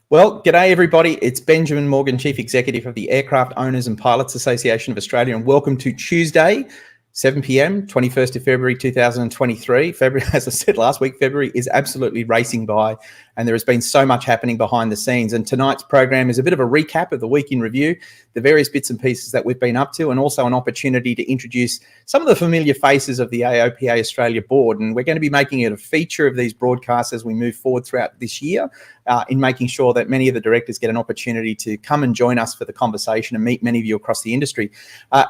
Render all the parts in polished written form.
Well, g'day everybody. It's Benjamin Morgan, Chief Executive of the Aircraft Owners and Pilots Association of Australia, and welcome to Tuesday, 7 p.m, 21st of February 2023. February, as I said last week, February is absolutely racing by, and there has been so much happening behind the scenes. And tonight's program is a bit of a recap of the week in review, the various bits and pieces that we've been up to, and also an opportunity to introduce some of the familiar faces of the AOPA Australia board. And we're going to be making it a feature of these broadcasts as we move forward throughout this year, in making sure that many of the directors get an opportunity to come and join us for the conversation and meet many of you across the industry.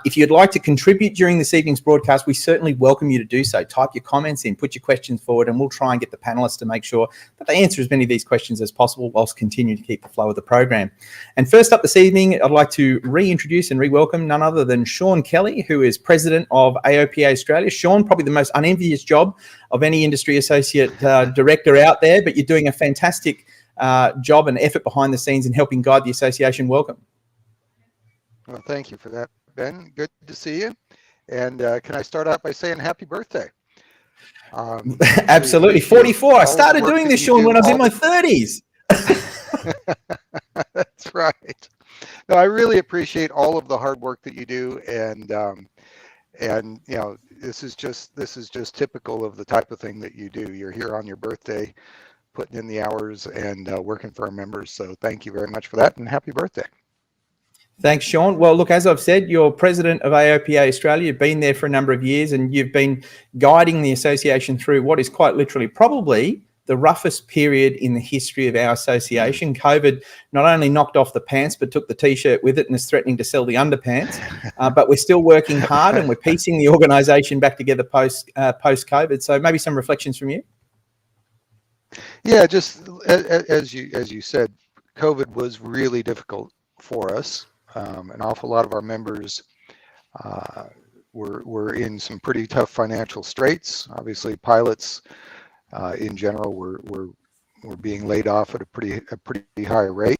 If you'd like to contribute during this evening's broadcast, we certainly welcome you to do so. Type your comments in, put your questions forward, and we'll try and get the panelists to make sure that they answer as many of these questions as possible whilst continuing to keep the flow of the program. And first up this evening, I'd like to reintroduce and re-welcome none other than Shawn Kelly, who is president of AOPA Australia. Shawn, probably the most unenvious job of any industry associate director out there, but you're doing a fantastic job and effort behind the scenes in helping guide the association. Welcome. Well, thank you for that, Ben. Good to see you. And can I start out by saying happy birthday? Absolutely. 44. I started doing this, Shawn, when I was in my 30s. That's right. No, I really appreciate all of the hard work that you do, and you know, this is just typical of the type of thing that you do. You're here on your birthday, putting in the hours and working for our members. So thank you very much for that, and happy birthday. Thanks, Shawn. Well, look, as I've said, you're president of AOPA Australia. You've been there for a number of years, and you've been guiding the association through what is quite literally probably the roughest period in the history of our association. COVID not only knocked off the pants, but took the T-shirt with it and is threatening to sell the underpants. But we're still working hard, and we're piecing the organisation back together post-COVID. So maybe some reflections from you. Yeah, just as you said, COVID was really difficult for us. An awful lot of our members were in some pretty tough financial straits. Obviously, pilots in general were being laid off at a pretty high rate.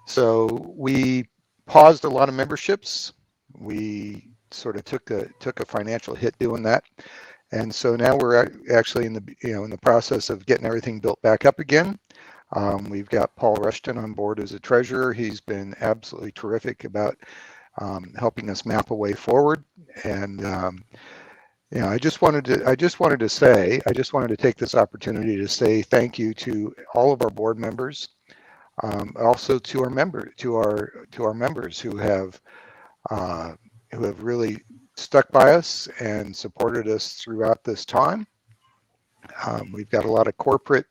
So we paused a lot of memberships. We sort of took a financial hit doing that. And so now we're actually in the process of getting everything built back up again. We've got Paul Rushton on board as a treasurer. He's been absolutely terrific about helping us map a way forward. And you know, I just wanted to take this opportunity to say thank you to all of our board members, also to our members who have really stuck by us and supported us throughout this time. We've got a lot of corporate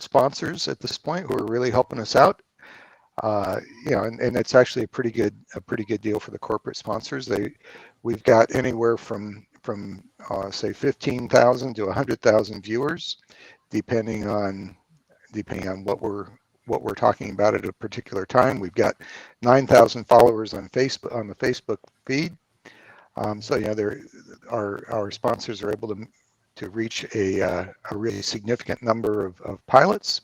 sponsors at this point who are really helping us out. You know, and it's actually a pretty good deal for the corporate sponsors. We've got anywhere from say 15,000 to 100,000 viewers, depending on what we're talking about at a particular time. We've got 9,000 followers on Facebook, on the Facebook feed. So you know, our sponsors are able to reach a really significant number of pilots.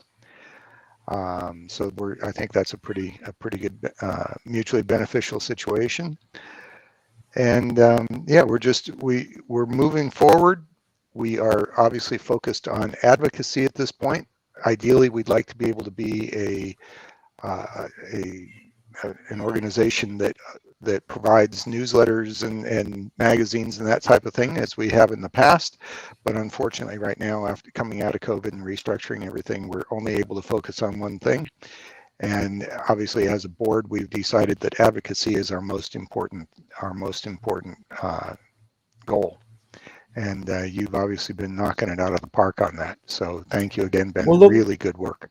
So I think that's a pretty good mutually beneficial situation. And yeah, we're moving forward. We are obviously focused on advocacy at this point. Ideally, we'd like to be able to be an organization that provides newsletters and magazines and that type of thing, as we have in the past. But unfortunately, right now, after coming out of COVID and restructuring everything, we're only able to focus on one thing. And obviously, as a board, we've decided that advocacy is our most important goal. And you've obviously been knocking it out of the park on that. So thank you again, Ben. Well, really good work.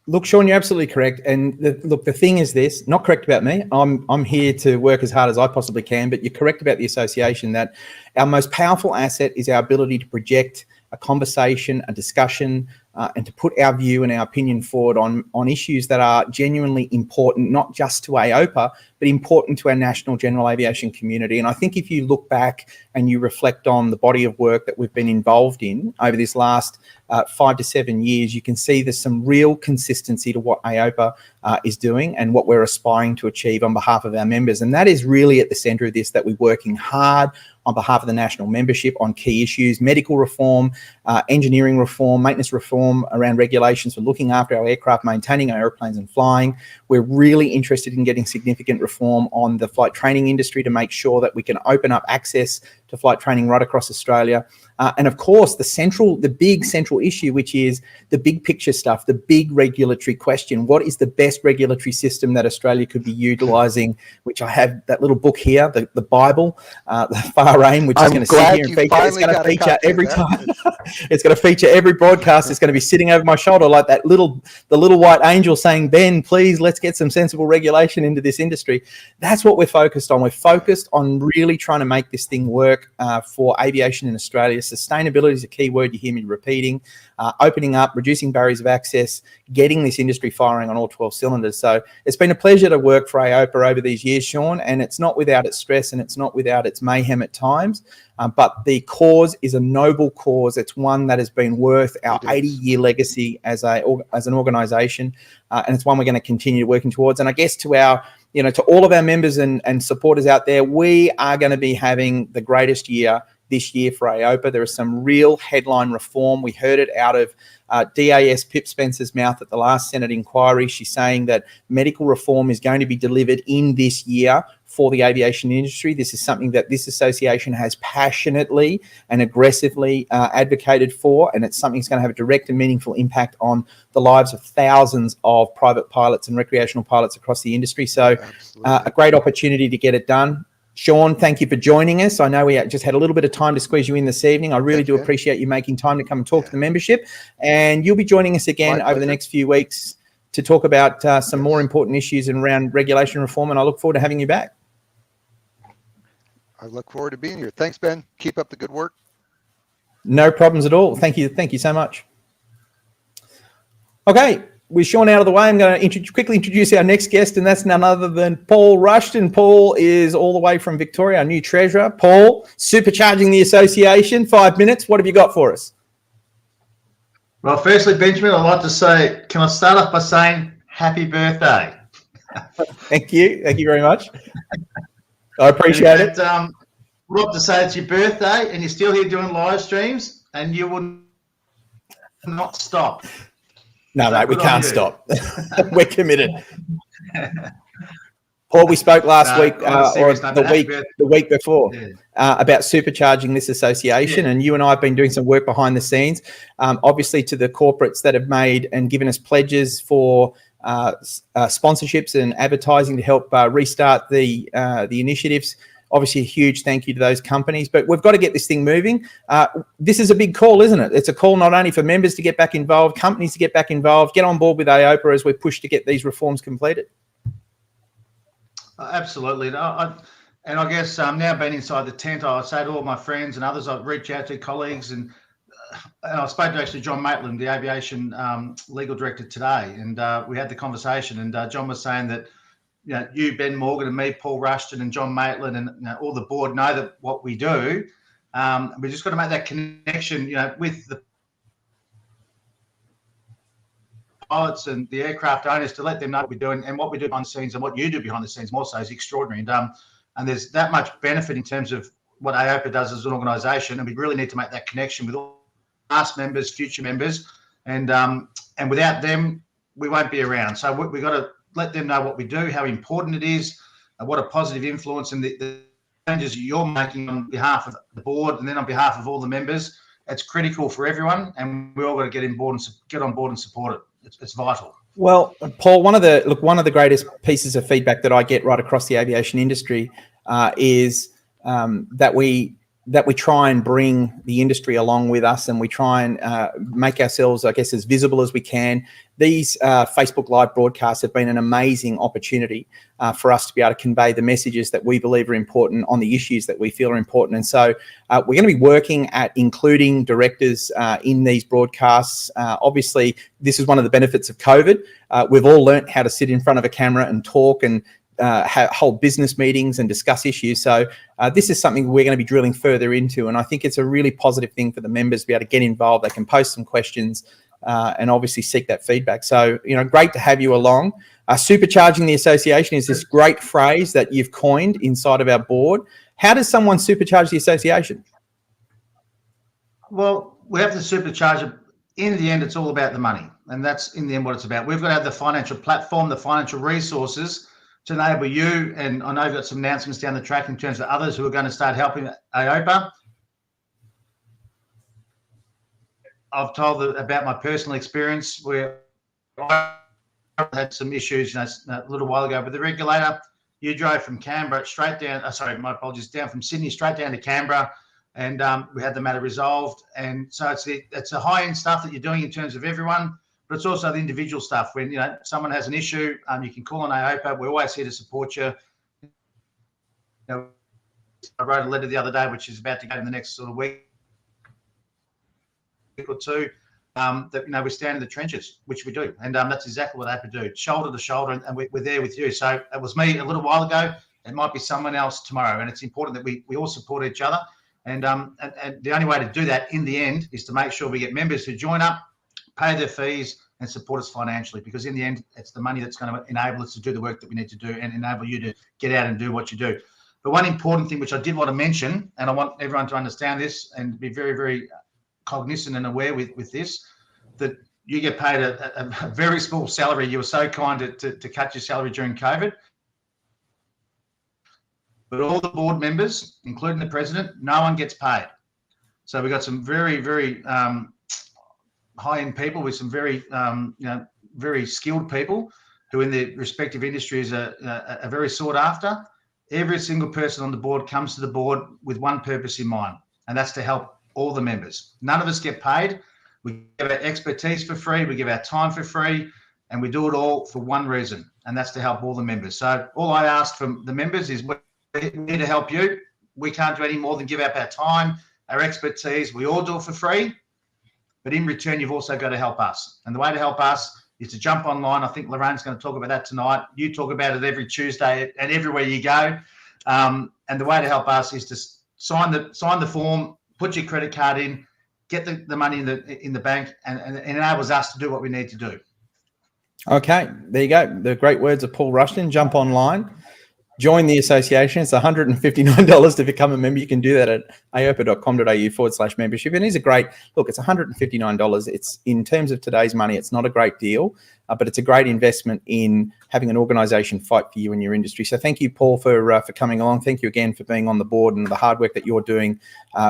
Look, Shawn, you're absolutely correct. And the thing is this, not correct about me. I'm here to work as hard as I possibly can, but you're correct about the association that our most powerful asset is our ability to project a conversation, a discussion, and to put our view and our opinion forward on issues that are genuinely important, not just to AOPA, but important to our national general aviation community. And I think if you look back and you reflect on the body of work that we've been involved in over this last 5 to 7 years, you can see there's some real consistency to what AOPA is doing and what we're aspiring to achieve on behalf of our members. And that is really at the centre of this, that we're working hard on behalf of the national membership on key issues: medical reform, engineering reform, maintenance reform around regulations for looking after our aircraft, maintaining our airplanes and flying. We're really interested in getting significant reform on the flight training industry to make sure that we can open up access to flight training right across Australia. And of course, the big central issue, which is the big picture stuff, the big regulatory question: what is the best regulatory system that Australia could be utilising? Which I have that little book here, the Bible, the Far Aim, which is going to sit here and feature. It's going to feature every time. It's going to feature every broadcast. It's going to be sitting over my shoulder like the little white angel saying, "Ben, please, let's get some sensible regulation into this industry." That's what we're focused on. We're focused on really trying to make this thing work for aviation in Australia. Sustainability is a key word you hear me repeating. Opening up, reducing barriers of access, getting this industry firing on all 12 cylinders. So it's been a pleasure to work for AOPA over these years, Shawn, and it's not without its stress and it's not without its mayhem at times. But the cause is a noble cause. It's one that has been worth our 80-year legacy as an organisation, and it's one we're going to continue working towards. And I guess to all of our members and supporters out there, we are going to be having the greatest year this year for AOPA. There is some real headline reform. We heard it out of DAS Pip Spencer's mouth at the last Senate inquiry. She's saying that medical reform is going to be delivered in this year for the aviation industry. This is something that this association has passionately and aggressively advocated for, and it's something that's going to have a direct and meaningful impact on the lives of thousands of private pilots and recreational pilots across the industry. So a great opportunity to get it done. Shawn, thank you for joining us. I know we just had a little bit of time to squeeze you in this evening. I really do appreciate you making time to come and talk to the membership. And you'll be joining us again over the next few weeks to talk about some more important issues around regulation reform. And I look forward to having you back. I look forward to being here. Thanks, Ben. Keep up the good work. No problems at all. Thank you. Thank you so much. Okay. With Shawn out of the way, I'm going to quickly introduce our next guest, and that's none other than Paul Rushton. Paul is all the way from Victoria, our new treasurer. Paul, supercharging the association, 5 minutes. What have you got for us? Well, firstly, Benjamin, I'd like to say, can I start off by saying happy birthday? Thank you. Thank you very much. I appreciate it. I'd like to say it's your birthday and you're still here doing live streams and you will not stop. No, mate, we can't stop. We're committed. Paul, we spoke last week or the week before about supercharging this association, and you and I have been doing some work behind the scenes, obviously to the corporates that have made and given us pledges for sponsorships and advertising to help restart the initiatives. Obviously, a huge thank you to those companies, but we've got to get this thing moving. This is a big call, isn't it? It's a call not only for members to get back involved, companies to get back involved, get on board with AOPA as we push to get these reforms completed. Absolutely. And I guess now being inside the tent, I say to all my friends and others, I've reached out to colleagues and I spoke to actually John Maitland, the aviation legal director today, and we had the conversation and John was saying that you, Ben Morgan, and me, Paul Rushton, and John Maitland, and all the board know that what we do. We just got to make that connection, with the pilots and the aircraft owners to let them know what we're doing, and what we do behind the scenes and what you do behind the scenes more so is extraordinary. And there's that much benefit in terms of what AOPA does as an organisation, and we really need to make that connection with all past members, future members, and without them, we won't be around. So we've got to let them know what we do, how important it is, what a positive influence, and the changes you're making on behalf of the board and then on behalf of all the members. It's critical for everyone, and we all got to get on board and support it. It's vital. Well, Paul, one of the greatest pieces of feedback that I get right across the aviation industry is that we try and bring the industry along with us, and we try and make ourselves, I guess, as visible as we can. These Facebook Live broadcasts have been an amazing opportunity for us to be able to convey the messages that we believe are important on the issues that we feel are important. And so we're going to be working at including directors in these broadcasts. Obviously, this is one of the benefits of COVID. We've all learnt how to sit in front of a camera and talk and hold business meetings and discuss issues. So this is something we're going to be drilling further into, and I think it's a really positive thing for the members to be able to get involved. They can post some questions and obviously seek that feedback. So, great to have you along. Supercharging the association is this great phrase that you've coined inside of our board. How does someone supercharge the association? Well, we have to supercharge it. In the end, it's all about the money, and that's in the end what it's about. We've got to have the financial platform, the financial resources to enable you, and I know you've got some announcements down the track in terms of others who are going to start helping AOPA. I've told about my personal experience where I had some issues a little while ago with the regulator. You drove from Canberra straight down, down from Sydney straight down to Canberra, and we had the matter resolved. And so it's a high-end stuff that you're doing in terms of everyone, but it's also the individual stuff. When someone has an issue, you can call on AOPA. We're always here to support you. I wrote a letter the other day, which is about to go in the next sort of week or two, that we stand in the trenches, which we do, and that's exactly what AOPA do, shoulder to shoulder, and we're there with you. So it was me a little while ago. It might be someone else tomorrow, and it's important that we all support each other. And the only way to do that in the end is to make sure we get members who join up, pay their fees, and support us financially, because in the end, it's the money that's going to enable us to do the work that we need to do and enable you to get out and do what you do. But one important thing which I did want to mention, and I want everyone to understand this and be very, very cognizant and aware with this, that you get paid a very small salary. You were so kind to cut your salary during COVID. But all the board members, including the president, no one gets paid. So we've got some very, very high-end people with some very, very skilled people who in their respective industries are very sought after. Every single person on the board comes to the board with one purpose in mind, and that's to help all the members. None of us get paid. We give our expertise for free. We give our time for free, and we do it all for one reason, and that's to help all the members. So all I ask from the members is we're here to help you. We can't do any more than give up our time, our expertise. We all do it for free, but in return, you've also got to help us. And the way to help us is to jump online. I think Lorraine's going to talk about that tonight. You talk about it every Tuesday and everywhere you go. And the way to help us is to sign the form, put your credit card in, get the money in the bank, and it enables us to do what we need to do. Okay, there you go. The great words of Paul Rushton. Jump online, join the association. It's $159 to become a member. You can do that at aopa.com.au/membership. And it's a great look. It's $159. It's, in terms of today's money, it's not a great deal, but it's a great investment in having an organisation fight for you in your industry. So thank you, Paul, for coming along. Thank you again for being on the board and the hard work that you're doing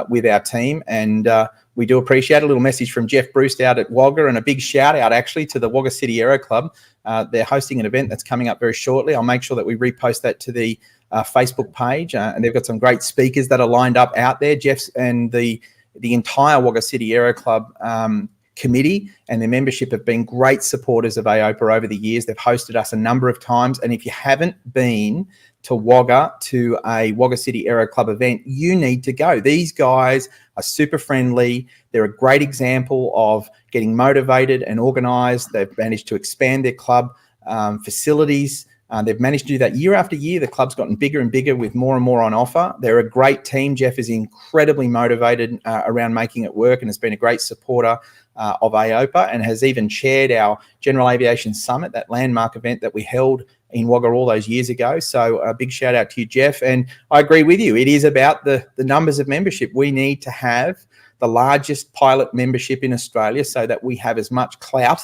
with our team. And we do appreciate a little message from Jeff Bruce out at Wagga, and a big shout out actually to the Wagga City Aero Club. They're hosting an event that's coming up very shortly. I'll make sure that we repost that to the Facebook page, and they've got some great speakers that are lined up out there. Jeff's and the entire Wagga City Aero Club committee and their membership have been great supporters of AOPA over the years. They've hosted us a number of times, and if you haven't been to Wagga, to a Wagga City Aero Club event, you need to go. These guys are super friendly. They're a great example of getting motivated and organised. They've managed to expand their club facilities. They've managed to do that year after year. The club's gotten bigger and bigger with more and more on offer. They're a great team. Jeff is incredibly motivated around making it work and has been a great supporter of AOPA, and has even chaired our General Aviation Summit, that landmark event that we held in Wagga all those years ago. So a big shout out to you, Jeff. And I agree with you. It is about the numbers of membership. We need to have the largest pilot membership in Australia so that we have as much clout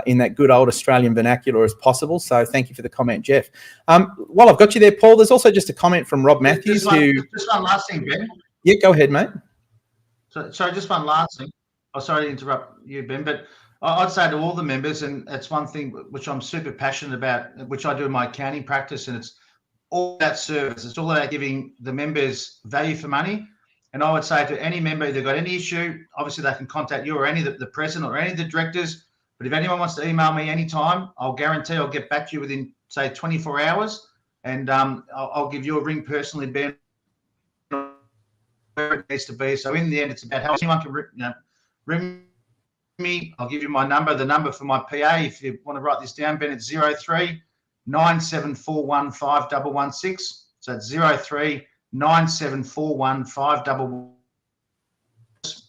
in that good old Australian vernacular as possible. So thank you for the comment, Jeff. While I've got you there, Paul, there's also just a comment from Rob Matthews. Just one last thing, Ben. Yeah, go ahead, mate. Sorry, just one last thing. Oh, sorry to interrupt you, Ben, but I'd say to all the members, and it's one thing which I'm super passionate about, which I do in my accounting practice, and it's all about service. It's all about giving the members value for money. And I would say to any member, if they've got any issue, obviously they can contact you or any of the president or any of the directors. But if anyone wants to email me anytime, I'll guarantee I'll get back to you within, say, 24 hours. And I'll give you a ring personally, Ben, where it needs to be. So in the end, it's about how anyone can ring me. I'll give you my number, the number for my PA. If you want to write this down, Ben, it's 03 97415116. So it's 03 9741 511.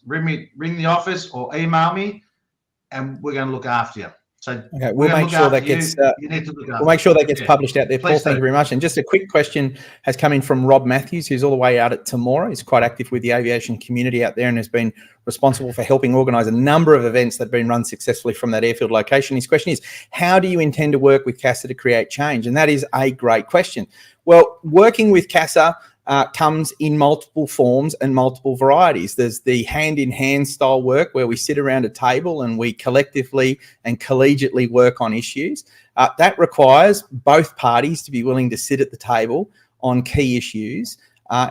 Ring the office or email me, and we're going to look after you. So okay, we'll make sure that gets. You need to look after. We'll make sure that gets published out there. Please Paul, thank you very much. And just a quick question has come in from Rob Matthews, who's all the way out at Temora. He's quite active with the aviation community out there and has been responsible for helping organise a number of events that have been run successfully from that airfield location. His question is, how do you intend to work with CASA to create change? And that is a great question. Well, working with CASA comes in multiple forms and multiple varieties. There's the hand-in-hand style work where we sit around a table and we collectively and collegiately work on issues. That requires both parties to be willing to sit at the table on key issues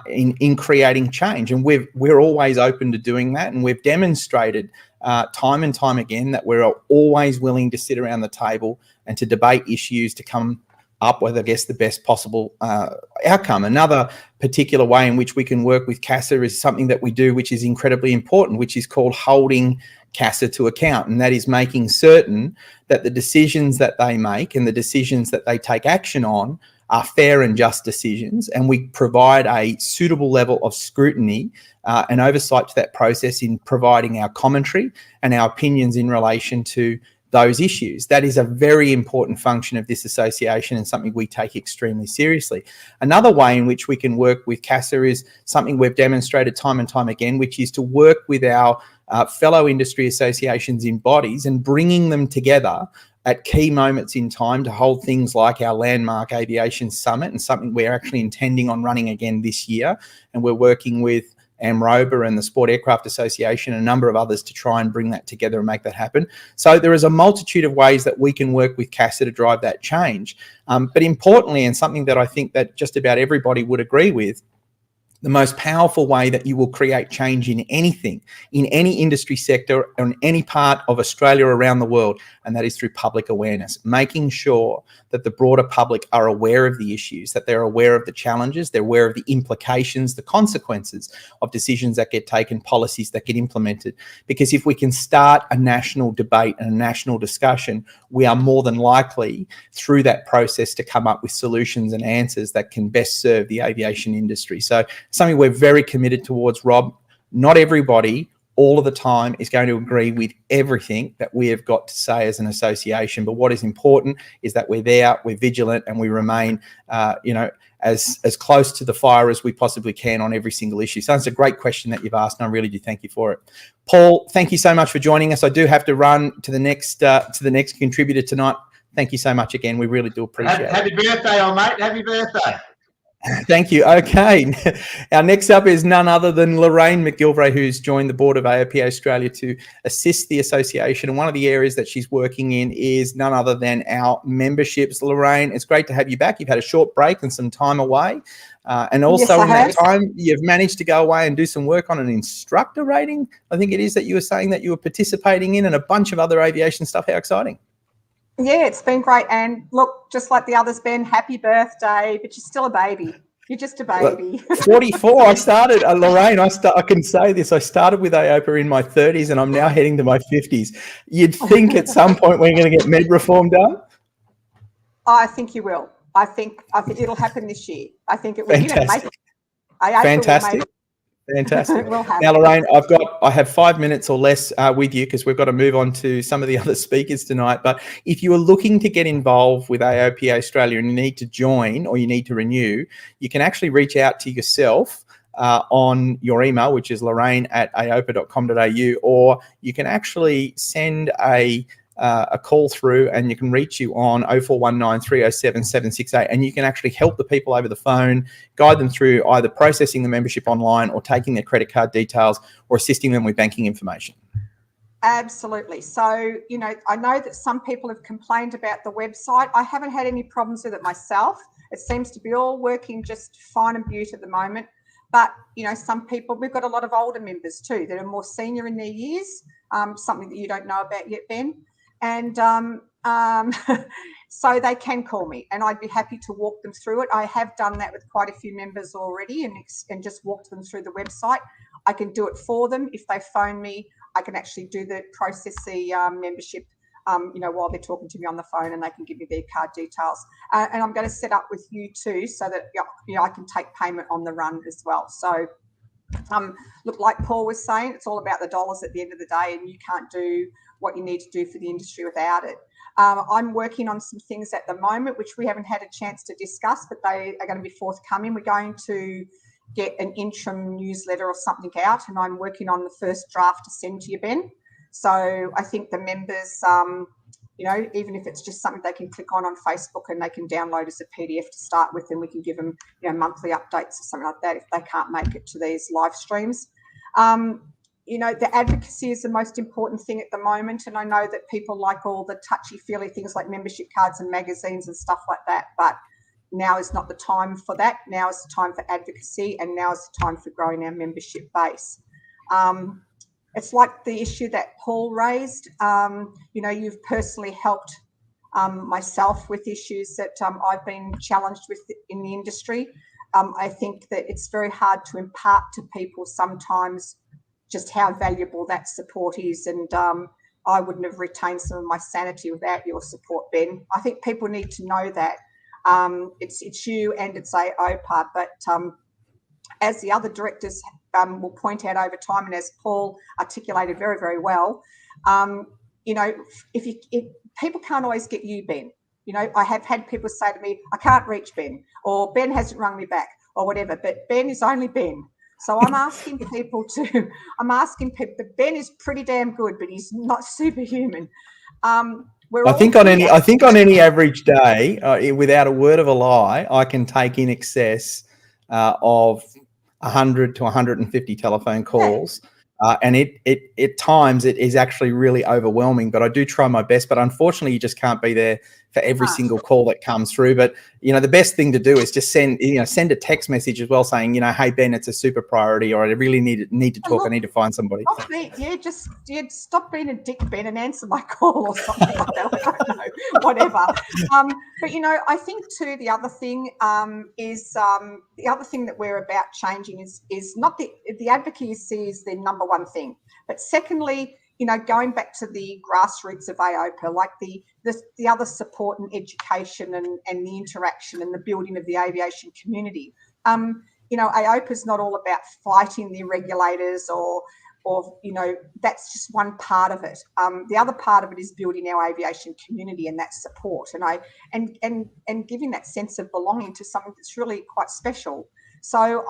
in creating change. And we're always open to doing that. And we've demonstrated time and time again that we're always willing to sit around the table and to debate issues to come up with, I guess, the best possible outcome. Another particular way in which we can work with CASA is something that we do, which is incredibly important, which is called holding CASA to account. And that is making certain that the decisions that they make and the decisions that they take action on are fair and just decisions. And we provide a suitable level of scrutiny and oversight to that process in providing our commentary and our opinions in relation to those issues. That is a very important function of this association and something we take extremely seriously. Another way in which we can work with CASA is something we've demonstrated time and time again, which is to work with our fellow industry associations in bodies and bringing them together at key moments in time to hold things like our landmark aviation summit, and something we're actually intending on running again this year. And we're working with AMROBA and the Sport Aircraft Association and a number of others to try and bring that together and make that happen. So there is a multitude of ways that we can work with CASA to drive that change. But importantly, and something that I think that just about everybody would agree with, the most powerful way that you will create change in anything, in any industry sector, or in any part of Australia or around the world, and that is through public awareness, making sure that the broader public are aware of the issues, that they're aware of the challenges, they're aware of the implications, the consequences of decisions that get taken, policies that get implemented. Because if we can start a national debate and a national discussion, we are more than likely through that process to come up with solutions and answers that can best serve the aviation industry. So something we're very committed towards, Rob. Not everybody all of the time is going to agree with everything that we have got to say as an association. But what is important is that we're there, we're vigilant, and we remain, as close to the fire as we possibly can on every single issue. So it's a great question that you've asked, and I really do thank you for it. Paul, thank you so much for joining us. I do have to run to the next contributor tonight. Thank you so much again. We really do appreciate it. Happy birthday, old mate. Happy birthday. Thank you. Okay. Our next up is none other than Lorraine McGillivray, who's joined the board of AOPA Australia to assist the association. And one of the areas that she's working in is none other than our memberships. Lorraine, it's great to have you back. You've had a short break and some time away. And also in that time, you've managed to go away and do some work on an instructor rating. I think it is that you were saying that you were participating in, and a bunch of other aviation stuff. How exciting. Yeah, it's been great. And look, just like the others, Ben, happy birthday, but you're still a baby. You're just a baby. 44. I started, Lorraine, I can say this. I started with AOPA in my 30s and I'm now heading to my 50s. You'd think at some point we're going to get med reform done? I think you will. I think it'll happen this year. I think it will. Fantastic. Fantastic. Fantastic. Now, Lorraine, I have 5 minutes or less with you because we've got to move on to some of the other speakers tonight. But if you are looking to get involved with AOPA Australia and you need to join or you need to renew, you can actually reach out to yourself on your email, which is lorraine@aopa.com.au, or you can actually send a call through, and you can reach you on 0419 307 768, and you can actually help the people over the phone, guide them through either processing the membership online or taking their credit card details or assisting them with banking information. Absolutely. So, I know that some people have complained about the website. I haven't had any problems with it myself. It seems to be all working just fine and beautiful at the moment. But, some people, we've got a lot of older members too that are more senior in their years, something that you don't know about yet, Ben. And so they can call me and I'd be happy to walk them through it. I have done that with quite a few members already and just walked them through the website. I can do it for them. If they phone me, I can actually process the membership while they're talking to me on the phone, and they can give me their card details. And I'm going to set up with you too, so that I can take payment on the run as well. So, look, like Paul was saying, it's all about the dollars at the end of the day, and you can't do what you need to do for the industry without it. I'm working on some things at the moment which we haven't had a chance to discuss, but they are going to be forthcoming. We're going to get an interim newsletter or something out, and I'm working on the first draft to send to you, Ben. So I think the members, even if it's just something they can click on Facebook and they can download as a PDF to start with, and we can give them, monthly updates or something like that if they can't make it to these live streams. The advocacy is the most important thing at the moment, and I know that people like all the touchy-feely things like membership cards and magazines and stuff like that, but now is not the time for that. Now is the time for advocacy, and now is the time for growing our membership base. It's like the issue that Paul raised. You've personally helped myself with issues that I've been challenged with in the industry. I think that it's very hard to impart to people sometimes just how valuable that support is, and I wouldn't have retained some of my sanity without your support, Ben. I think people need to know that it's you and it's AOPA, but as the other directors will point out over time, and as Paul articulated very, very well, if people can't always get you, Ben. I have had people say to me, I can't reach Ben, or Ben hasn't rung me back, or whatever, but Ben is only Ben. So I'm asking people, but Ben is pretty damn good, but he's not superhuman. I think on any average day, without a word of a lie, I can take in excess of 100 to 150 telephone calls. And at times it is actually really overwhelming, but I do try my best. But unfortunately, you just can't be there for every single call that comes through. But the best thing to do is just send a text message as well, saying, hey Ben, it's a super priority, or I really need to talk. I need to find somebody. Stop being a dick, Ben, and answer my call or something like that. I don't know, whatever. But I think too the other thing is the other thing that we're about changing is not the advocacy is the number one thing, but secondly, going back to the grassroots of AOPA, like the other support and education and the interaction and the building of the aviation community. AOPA is not all about fighting the regulators or that's just one part of it. The other part of it is building our aviation community and that support, and giving that sense of belonging to something that's really quite special. So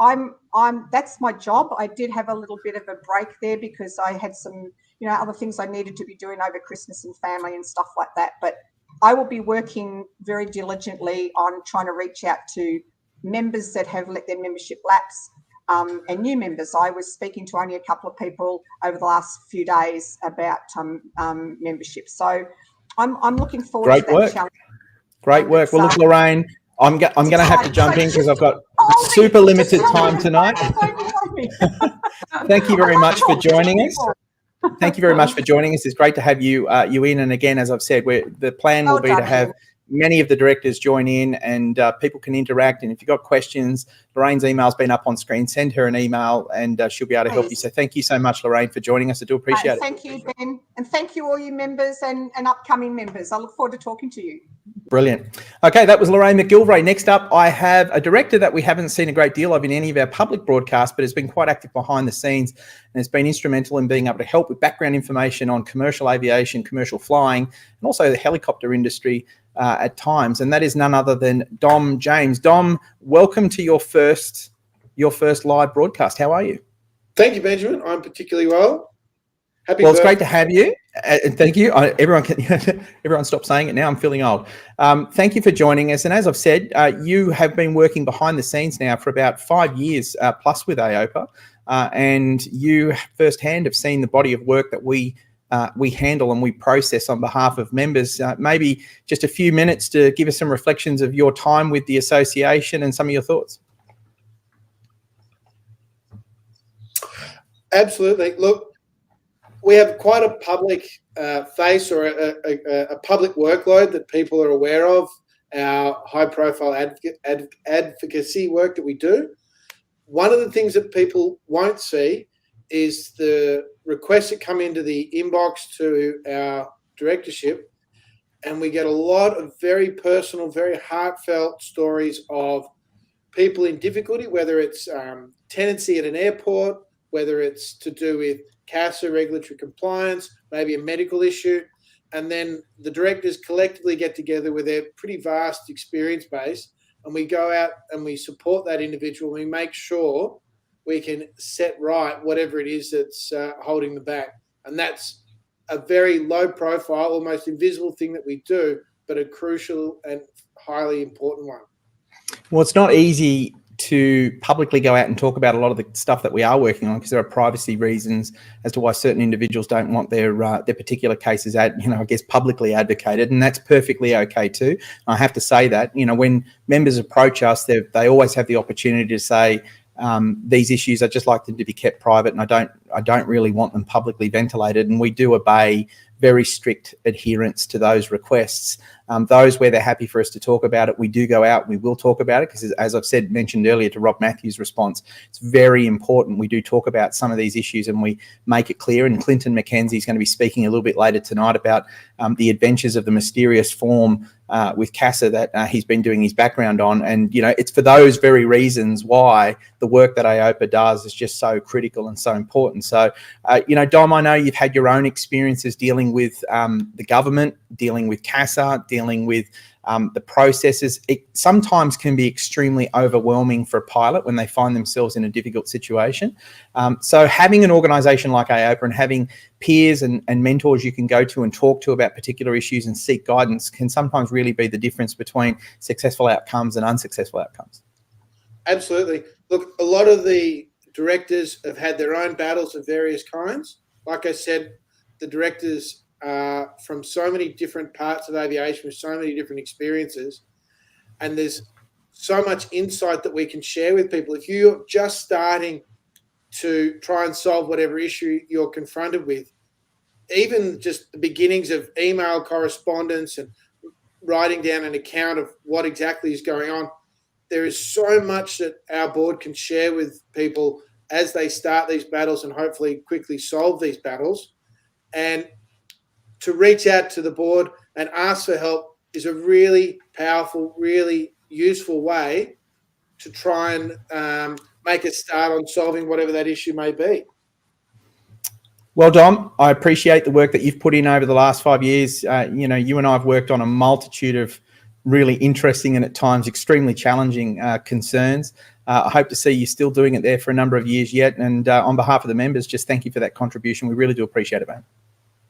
that's my job. I did have a little bit of a break there because I had some, other things I needed to be doing over Christmas and family and stuff like that. But I will be working very diligently on trying to reach out to members that have let their membership lapse, and new members. I was speaking to only a couple of people over the last few days about membership. So I'm looking forward to that challenge. Great work. Well, look, Lorraine, I'm going to have to jump in because I've got super limited time tonight. Thank you very much for joining us. Thank you very much for joining us. It's great to have you in. And again, as I've said, the plan will be to have many of the directors join in, and people can interact. And if you've got questions, Lorraine's email's been up on screen. Send her an email and she'll be able to help you. So thank you so much, Lorraine, for joining us. I do appreciate it. Thank you, Ben. And thank you all you members and upcoming members. I look forward to talking to you. Brilliant. Okay, that was Lorraine McGillivray. Next up, I have a director that we haven't seen a great deal of in any of our public broadcasts, but has been quite active behind the scenes and has been instrumental in being able to help with background information on commercial aviation, commercial flying, and also the helicopter industry at times. And that is none other than Dom James. Dom, welcome to your first live broadcast. How are you? Thank you, Benjamin. I'm particularly well. It's great to have you. And thank you. Everyone stop saying it now. I'm feeling old. Thank you for joining us. And as I've said, you have been working behind the scenes now for about 5 years plus with AOPA. And you firsthand have seen the body of work that we handle and we process on behalf of members. Maybe just a few minutes to give us some reflections of your time with the association and some of your thoughts. Absolutely. Look, we have quite a public face or a public workload that people are aware of, our high-profile advocacy work that we do. One of the things that people won't see is the requests that come into the inbox to our directorship, and we get a lot of very personal, very heartfelt stories of people in difficulty, whether it's tenancy at an airport, whether it's to do with CASA regulatory compliance, maybe a medical issue. And then the directors collectively get together with their pretty vast experience base, and we go out and we support that individual. We make sure we can set right whatever it is that's holding them back. And that's a very low profile, almost invisible thing that we do, but a crucial and highly important one. Well, it's not easy to publicly go out and talk about a lot of the stuff that we are working on because there are privacy reasons as to why certain individuals don't want their particular cases publicly advocated, and that's perfectly okay too. I have to say that, when members approach us, they always have the opportunity to say, these issues, I just like them to be kept private, and I don't really want them publicly ventilated, and we do obey very strict adherence to those requests. Those where they're happy for us to talk about it, we do go out, we will talk about it, because as I've mentioned earlier to Rob Matthews' response, it's very important we do talk about some of these issues and we make it clear. And Clinton McKenzie is going to be speaking a little bit later tonight about the adventures of the mysterious form with CASA that he's been doing his background on. And, it's for those very reasons why the work that AOPA does is just so critical and so important. So, Dom, I know you've had your own experiences dealing with the government, dealing with CASA, dealing with the processes. It sometimes can be extremely overwhelming for a pilot when they find themselves in a difficult situation. So having an organisation like AOPA and having peers and mentors you can go to and talk to about particular issues and seek guidance can sometimes really be the difference between successful outcomes and unsuccessful outcomes. Absolutely. Look, a lot of the directors have had their own battles of various kinds. Like I said, the directors from so many different parts of aviation with so many different experiences, and there's so much insight that we can share with people. If you're just starting to try and solve whatever issue you're confronted with, even just the beginnings of email correspondence and writing down an account of what exactly is going on, there is so much that our board can share with people as they start these battles and hopefully quickly solve these battles. And to reach out to the board and ask for help is a really powerful, really useful way to try and make a start on solving whatever that issue may be. Well, Dom, I appreciate the work that you've put in over the last 5 years. You and I have worked on a multitude of really interesting and at times extremely challenging concerns. I hope to see you still doing it there for a number of years yet. And on behalf of the members, just thank you for that contribution. We really do appreciate it, mate.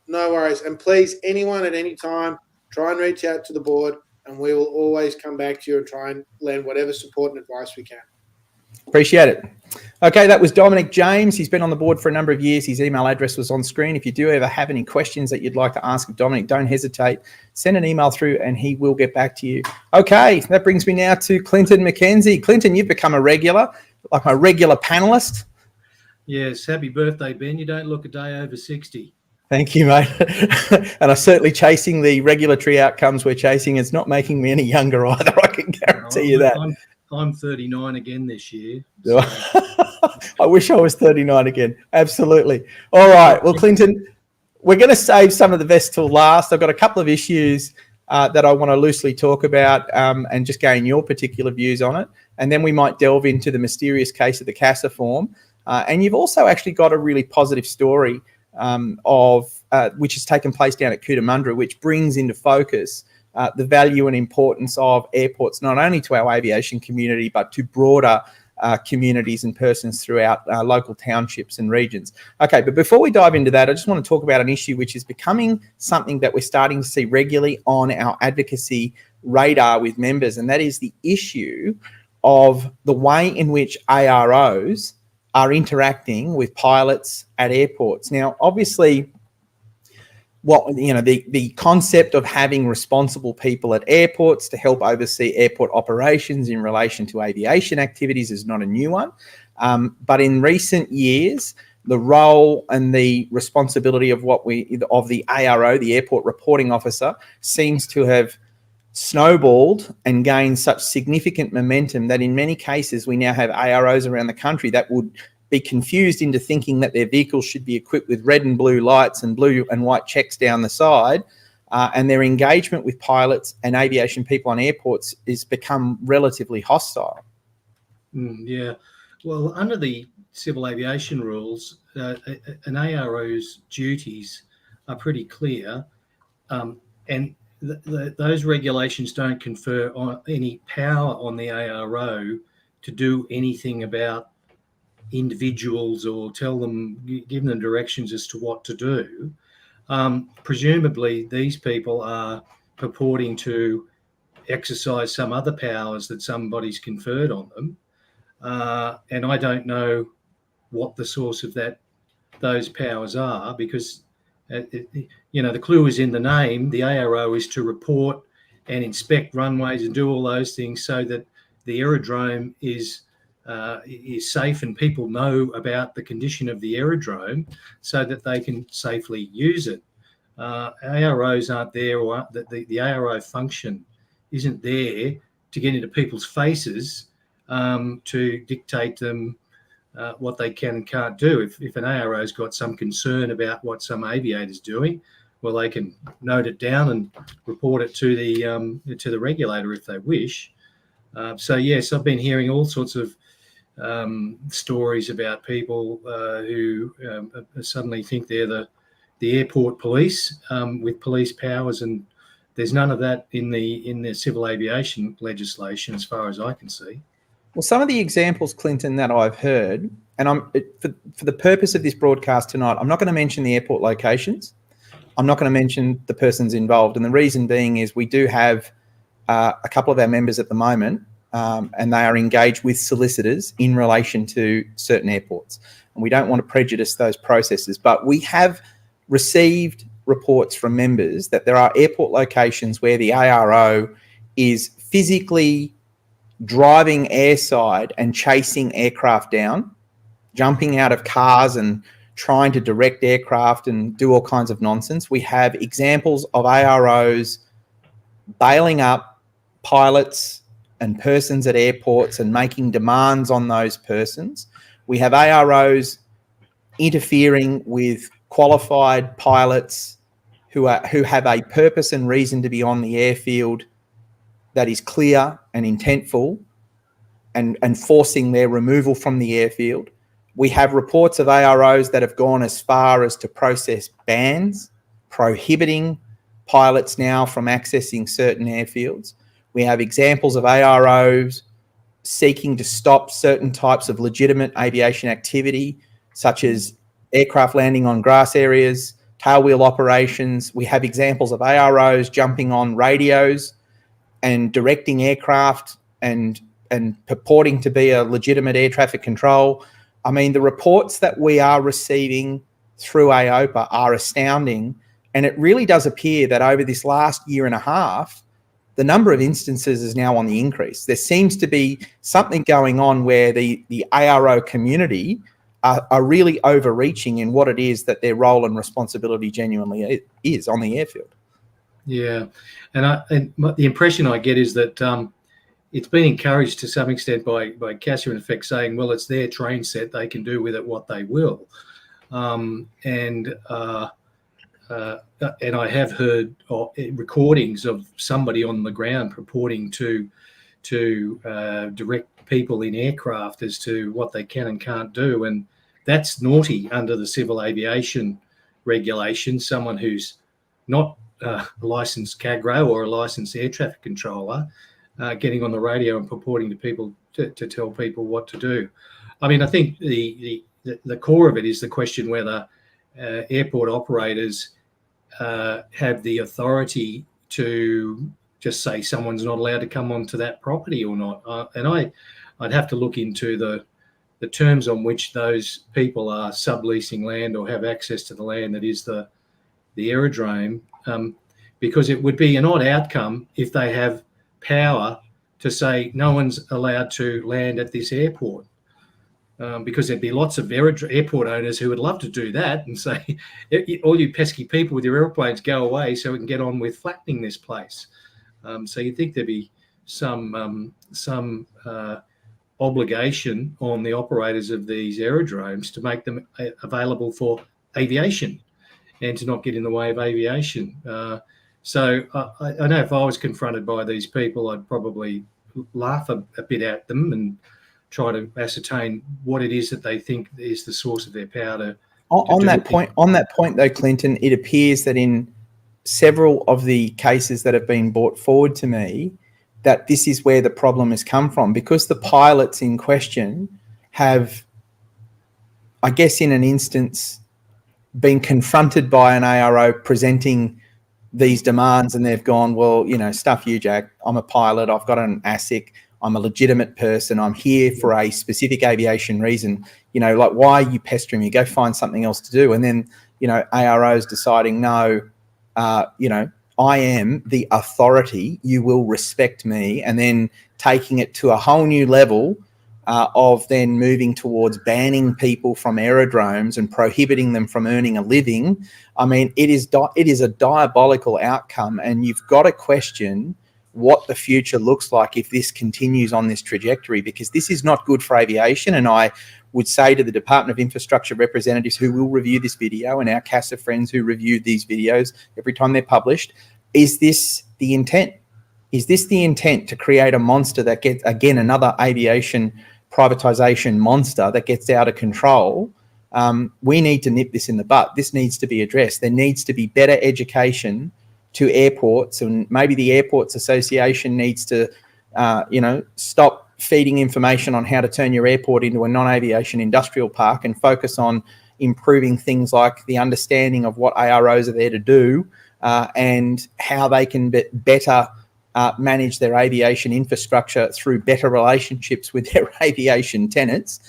No worries. And please, anyone at any time, try and reach out to the board, and we will always come back to you and try and lend whatever support and advice we can. Appreciate it. Okay, that was Dominic James. He's been on the board for a number of years. His email address was on screen. If you do ever have any questions that you'd like to ask of Dominic, don't hesitate. Send an email through and he will get back to you. Okay, that brings me now to Clinton McKenzie. Clinton, you've become a regular, like a regular panelist. Yes, happy birthday, Ben. You don't look a day over 60. Thank you, mate. And I'm certainly chasing the regulatory outcomes we're chasing. It's not making me any younger either, I can guarantee you that. I'm 39 again this year. So. I wish I was 39 again. Absolutely. All right. Well, Clinton, we're going to save some of the best till last. I've got a couple of issues that I want to loosely talk about and just gain your particular views on it. And then we might delve into the mysterious case of the CASA form. And you've also actually got a really positive story which has taken place down at Cootamundra, which brings into focus the value and importance of airports, not only to our aviation community, but to broader communities and persons throughout local townships and regions. Okay, but before we dive into that, I just want to talk about an issue which is becoming something that we're starting to see regularly on our advocacy radar with members, and that is the issue of the way in which AROs are interacting with pilots at airports. Now, obviously, the concept of having responsible people at airports to help oversee airport operations in relation to aviation activities is not a new one. But in recent years, the role and the responsibility of the ARO, the Airport Reporting Officer, seems to have snowballed and gained such significant momentum that in many cases we now have AROs around the country that would be confused into thinking that their vehicles should be equipped with red and blue lights and blue and white checks down the side. And their engagement with pilots and aviation people on airports is become relatively hostile. Yeah. Well, under the civil aviation rules, an ARO's duties are pretty clear, and those regulations don't confer on any power on the ARO to do anything about individuals or give them directions as to what to do. Presumably, these people are purporting to exercise some other powers that somebody's conferred on them. And I don't know what the source of those powers are, because the clue is in the name. The ARO is to report and inspect runways and do all those things so that the aerodrome is safe and people know about the condition of the aerodrome so that they can safely use it. AROs aren't there, or the ARO function isn't there to get into people's faces to dictate them what they can and can't do. If an ARO's got some concern about what some aviator's doing, well, they can note it down and report it to the regulator if they wish. So yes, I've been hearing all sorts of stories about people who suddenly think they're the airport police with police powers, and there's none of that in the civil aviation legislation as far as I can see. Well, some of the examples, Clinton, that I've heard, and for the purpose of this broadcast tonight, I'm not going to mention the airport locations. I'm not going to mention the persons involved. And the reason being is we do have a couple of our members at the moment, and they are engaged with solicitors in relation to certain airports. And we don't want to prejudice those processes. But we have received reports from members that there are airport locations where the ARO is physically driving airside and chasing aircraft down, jumping out of cars and trying to direct aircraft and do all kinds of nonsense. We have examples of AROs bailing up pilots and persons at airports and making demands on those persons. We have AROs interfering with qualified pilots who have a purpose and reason to be on the airfield that is clear and intentful, and forcing their removal from the airfield. We have reports of AROs that have gone as far as to process bans, prohibiting pilots now from accessing certain airfields. We have examples of AROs seeking to stop certain types of legitimate aviation activity, such as aircraft landing on grass areas, tailwheel operations. We have examples of AROs jumping on radios and directing aircraft and purporting to be a legitimate air traffic control. I mean, the reports that we are receiving through AOPA are astounding, and it really does appear that over this last year and a half, the number of instances is now on the increase. There seems to be something going on where the ARO community are really overreaching in what it is that their role and responsibility genuinely is on the airfield. Yeah, and the impression I get is that it's been encouraged to some extent by CASA, in effect, saying, well, it's their train set, they can do with it what they will. And I have heard recordings of somebody on the ground purporting to direct people in aircraft as to what they can and can't do, and that's naughty under the civil aviation regulations. Someone who's not a licensed CAGRO or a licensed air traffic controller getting on the radio and purporting to people to tell people what to do. I mean, I think the core of it is the question whether airport operators have the authority to just say someone's not allowed to come onto that property or not. And I'd have to look into the terms on which those people are subleasing land or have access to the land that is the aerodrome, because it would be an odd outcome if they have power to say no one's allowed to land at this airport, because there'd be lots of airport owners who would love to do that and say, all you pesky people with your airplanes, go away so we can get on with flattening this place. So you'd think there'd be some obligation on the operators of these aerodromes to make them available for aviation and to not get in the way of aviation. So I know if I was confronted by these people, I'd probably laugh a bit at them and try to ascertain what it is that they think is the source of their power. On that point, though, Clinton, it appears that in several of the cases that have been brought forward to me, that this is where the problem has come from, because the pilots in question have, I guess, in an instance, been confronted by an ARO presenting these demands, and they've gone, well, you know, stuff you, Jack. I'm a pilot. I've got an ASIC. I'm a legitimate person. I'm here for a specific aviation reason. You know, like, why are you pestering me? Go find something else to do. And then, you know, AROs deciding, no, you know, I am the authority. You will respect me. And then taking it to a whole new level of then moving towards banning people from aerodromes and prohibiting them from earning a living. I mean, it is a diabolical outcome, and you've got to question what the future looks like if this continues on this trajectory, because this is not good for aviation. And I would say to the Department of Infrastructure representatives who will review this video, and our CASA friends who review these videos every time they're published, is this the intent? Is this the intent to create a monster that gets, again, another aviation privatisation monster that gets out of control? We need to nip this in the bud. This needs to be addressed. There needs to be better education to airports, and maybe the Airports Association needs to, you know, stop feeding information on how to turn your airport into a non-aviation industrial park and focus on improving things like the understanding of what AROs are there to do and how they can better manage their aviation infrastructure through better relationships with their aviation tenants.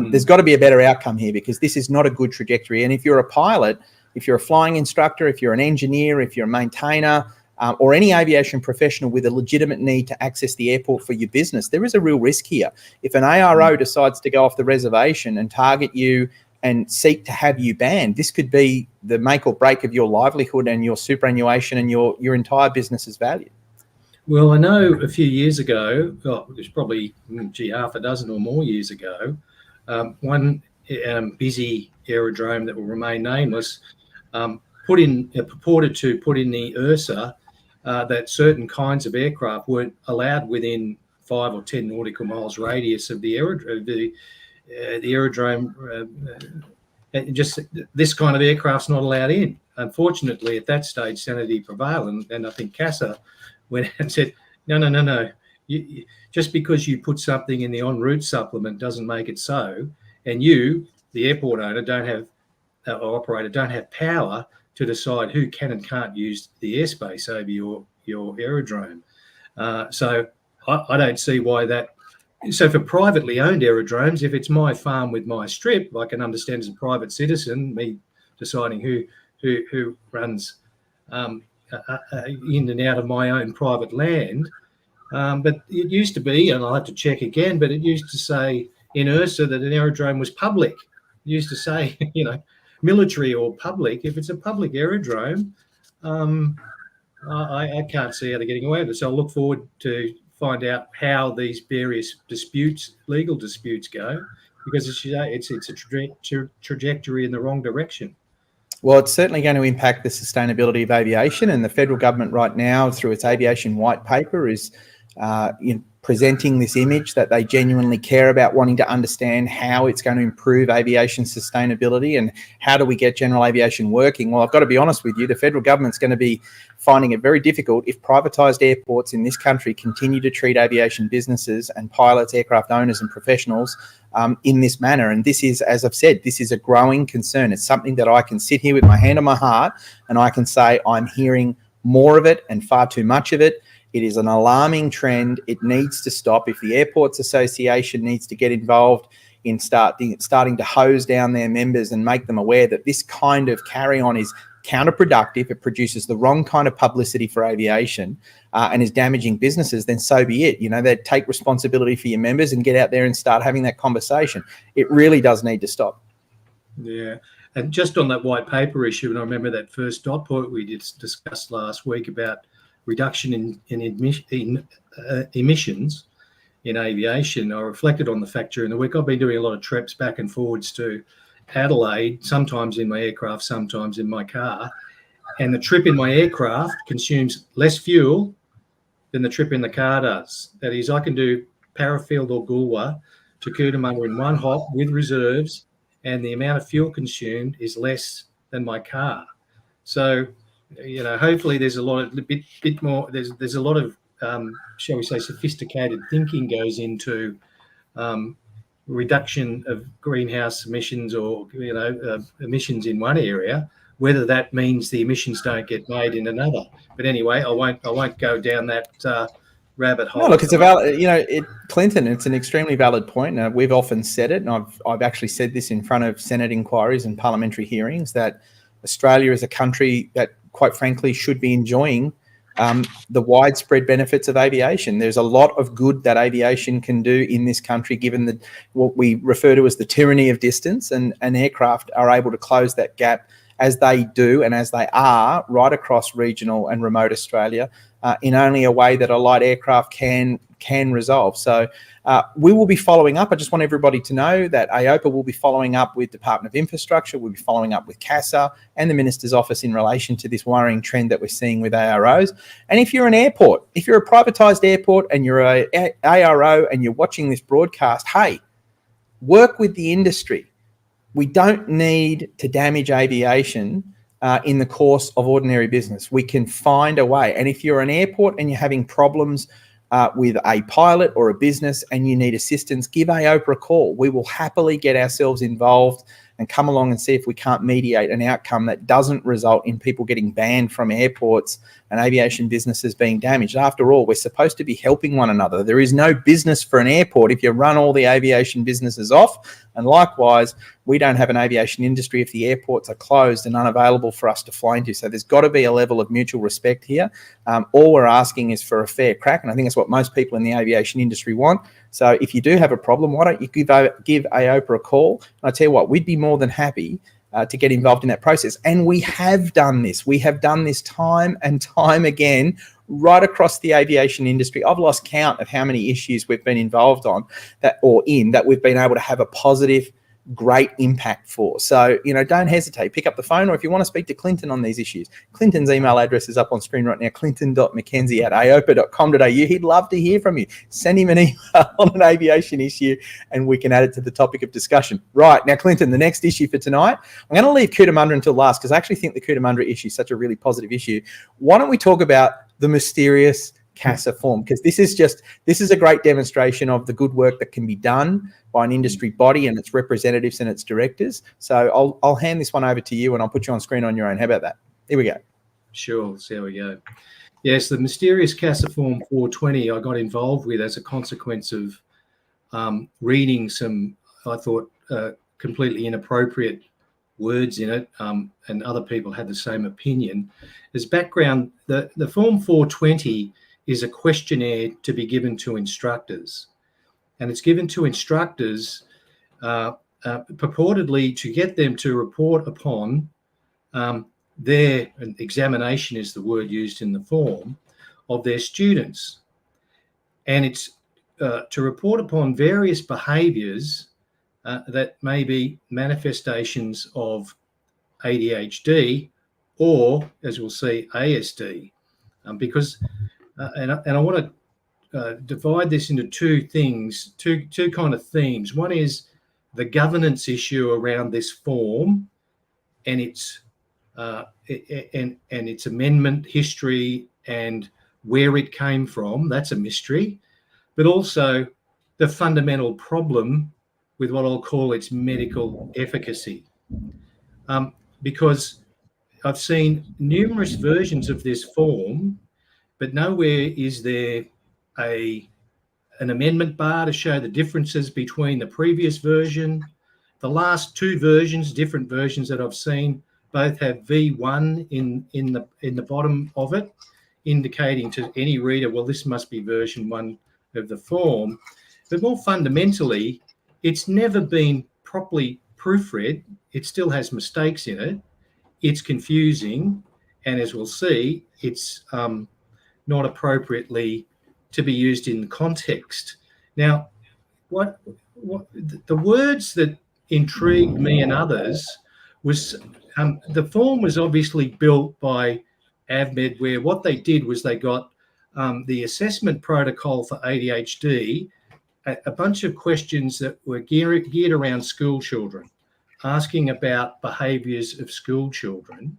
There's got to be a better outcome here, because this is not a good trajectory. And if you're a pilot, if you're a flying instructor, if you're an engineer, if you're a maintainer, or any aviation professional with a legitimate need to access the airport for your business, there is a real risk here. If an ARO decides to go off the reservation and target you and seek to have you banned, this could be the make or break of your livelihood and your superannuation and your entire business's value. Well, I know a few years ago, it was probably, half a dozen or more years ago, one busy aerodrome that will remain nameless purported to put in the URSA that certain kinds of aircraft weren't allowed within 5 or 10 nautical miles radius of the aerodrome. Just this kind of aircraft's not allowed in. Unfortunately, at that stage, sanity prevailed, and I think CASA went and said, no. Just because you put something in the en route supplement doesn't make it so, and you, the airport owner, or operator, don't have power to decide who can and can't use the airspace over your aerodrome. So I don't see why that. So for privately owned aerodromes, if it's my farm with my strip, I can understand as a private citizen, me deciding who runs in and out of my own private land. But it used to be, and I'll have to check again, but it used to say in URSA that an aerodrome was public. It used to say, you know, military or public. If it's a public aerodrome, I can't see how they're getting away with it. So I'll look forward to find out how these various legal disputes go, because it's a trajectory in the wrong direction. Well, it's certainly going to impact the sustainability of aviation, and the federal government right now, through its aviation white paper, is presenting this image that they genuinely care about wanting to understand how it's going to improve aviation sustainability and how do we get general aviation working. Well, I've got to be honest with you, the federal government's going to be finding it very difficult if privatised airports in this country continue to treat aviation businesses and pilots, aircraft owners and professionals in this manner. And this is, as I've said, this is a growing concern. It's something that I can sit here with my hand on my heart and I can say I'm hearing more of it and far too much of it. It is an alarming trend. It needs to stop. If the Airports Association needs to get involved in starting to hose down their members and make them aware that this kind of carry-on is counterproductive, it produces the wrong kind of publicity for aviation and is damaging businesses, then so be it. You know, they take responsibility for your members and get out there and start having that conversation. It really does need to stop. Yeah. And just on that white paper issue, and I remember that first dot point we discussed last week about reduction in emissions in aviation. I reflected on the fact during the week I've been doing a lot of trips back and forwards to Adelaide, sometimes in my aircraft, sometimes in my car. And the trip in my aircraft consumes less fuel than the trip in the car does. That is, I can do Parafield or Goolwa to Cootamundra in one hop with reserves, and the amount of fuel consumed is less than my car. So, you know, hopefully there's a lot of bit more. There's a lot of shall we say, sophisticated thinking goes into reduction of greenhouse emissions, or emissions in one area. Whether that means the emissions don't get made in another. But anyway, I won't go down that rabbit hole. No, look, it's a valid, Clinton, it's an extremely valid point. We've often said it, and I've actually said this in front of Senate inquiries and parliamentary hearings, that Australia is a country that, quite frankly, should be enjoying the widespread benefits of aviation. There's a lot of good that aviation can do in this country, given what we refer to as the tyranny of distance, and aircraft are able to close that gap as they do and as they are right across regional and remote Australia in only a way that a light aircraft can resolve. So we will be following up. I just want everybody to know that AOPA will be following up with Department of Infrastructure, we'll be following up with CASA and the Minister's Office in relation to this worrying trend that we're seeing with AROs. And if you're an airport, if you're a privatised airport and you're a ARO and you're watching this broadcast, hey, work with the industry. We don't need to damage aviation in the course of ordinary business. We can find a way. And if you're an airport and you're having problems with a pilot or a business and you need assistance, give AOPA a call. We will happily get ourselves involved and come along and see if we can't mediate an outcome that doesn't result in people getting banned from airports and aviation businesses being damaged. After all, we're supposed to be helping one another. There is no business for an airport if you run all the aviation businesses off. And likewise, we don't have an aviation industry if the airports are closed and unavailable for us to fly into. So there's got to be a level of mutual respect here. All we're asking is for a fair crack. And I think that's what most people in the aviation industry want. So if you do have a problem, why don't you give AOPA a call? And I tell you what, we'd be more than happy to get involved in that process. And we have done this. We have done this time and time again right across the aviation industry. I've lost count of how many issues we've been involved on that we've been able to have a positive, great impact for. So, don't hesitate. Pick up the phone, or if you want to speak to Clinton on these issues, Clinton's email address is up on screen right now, clinton.mckenzie@aopa.com.au. He'd love to hear from you. Send him an email on an aviation issue and we can add it to the topic of discussion. Right, now, Clinton, the next issue for tonight, I'm going to leave Cootamundra until last because I actually think the Cootamundra issue is such a really positive issue. Why don't we talk about the mysterious CASA form, because this is a great demonstration of the good work that can be done by an industry body and its representatives and its directors. So I'll hand this one over to you and I'll put you on screen on your own. How about that? Here we go. Sure, there we go. Yes, the mysterious CASA Form 420 I got involved with as a consequence of reading some, I thought, completely inappropriate words in it, and other people had the same opinion. As background, the Form 420 is a questionnaire to be given to instructors. And it's given to instructors purportedly to get them to report upon their examination, is the word used in the form, of their students. And it's to report upon various behaviours that may be manifestations of ADHD or, as we'll see, ASD. Because and I want to divide this into two things, two kind of themes. One is the governance issue around this form and its amendment history and where it came from. That's a mystery. But also the fundamental problem with what I'll call its medical efficacy. Because I've seen numerous versions of this form, but nowhere is there an amendment bar to show the differences between the previous version. The last two versions, different versions that I've seen, both have V1 in the bottom of it, indicating to any reader, well, this must be version 1 of the form. But more fundamentally, it's never been properly proofread. It still has mistakes in it. It's confusing. And as we'll see, it's not appropriately to be used in context. Now, what the words that intrigued me and others was the form was obviously built by AVMed, where what they did was they got the assessment protocol for ADHD, a bunch of questions that were geared around school children, asking about behaviours of school children.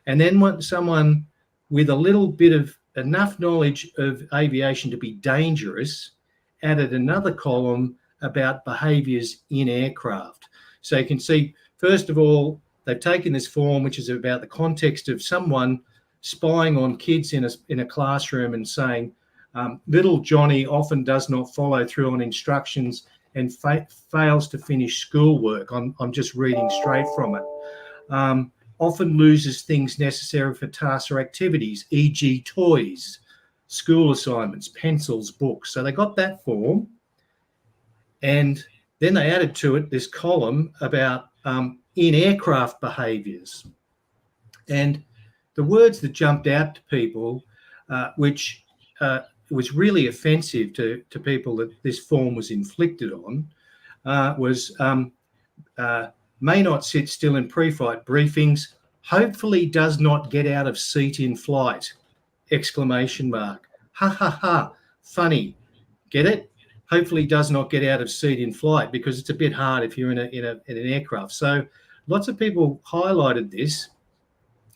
And then when someone with a little bit of enough knowledge of aviation to be dangerous added another column about behaviours in aircraft. So you can see, first of all, they've taken this form, which is about the context of someone spying on kids in a classroom and saying, little Johnny often does not follow through on instructions and fails to finish schoolwork. I'm just reading straight from it. Often loses things necessary for tasks or activities, e.g. toys, school assignments, pencils, books. So they got that form, and then they added to it this column about in-aircraft behaviours. And the words that jumped out to people, which was really offensive to people that this form was inflicted on, was may not sit still in pre-flight briefings, hopefully does not get out of seat in flight, exclamation mark. Ha ha ha, funny. Get it? Hopefully does not get out of seat in flight, because it's a bit hard if you're in an aircraft. So lots of people highlighted this,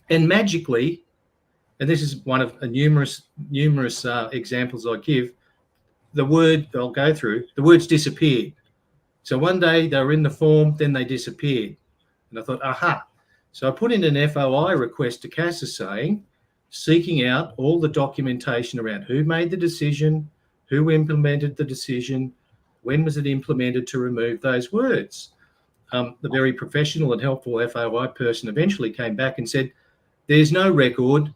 and magically, and this is one of numerous examples I give, the word I'll go through, the words disappeared. So one day they were in the form, then they disappeared. And I thought, aha. So I put in an FOI request to CASA saying, seeking out all the documentation around who made the decision, who implemented the decision, when was it implemented to remove those words. The very professional and helpful FOI person eventually came back and said, there's no record.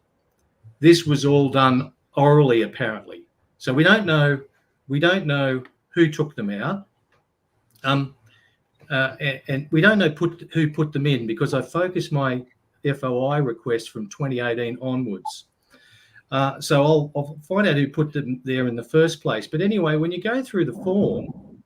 This was all done orally, apparently. So we don't know who took them out. And we don't know who put them in, because I focused my FOI request from 2018 onwards. So I'll find out who put them there in the first place. But anyway, when you go through the form,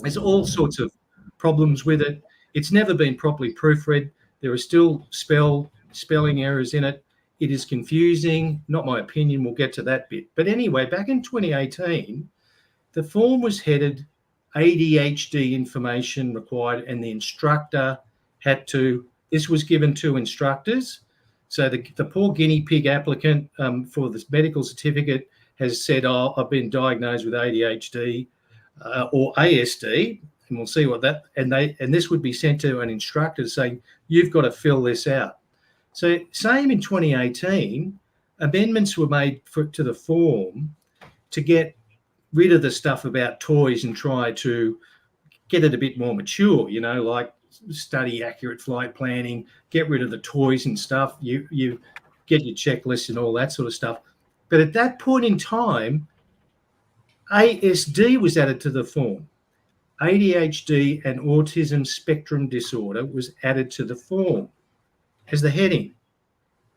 there's all sorts of problems with it. It's never been properly proofread. There are still spelling errors in it. It is confusing. Not my opinion. We'll get to that bit. But anyway, back in 2018, the form was headed ADHD information required, and the instructor had to, this was given to instructors. So the poor guinea pig applicant for this medical certificate has said, oh, I've been diagnosed with ADHD or ASD, and we'll see what that, and this would be sent to an instructor saying, you've got to fill this out. So same in 2018, amendments were made to the form to get rid of the stuff about toys and try to get it a bit more mature, like study accurate flight planning, get rid of the toys and stuff, you get your checklist and all that sort of stuff. But at that point in time, ASD was added to the form. ADHD and autism spectrum disorder was added to the form as the heading.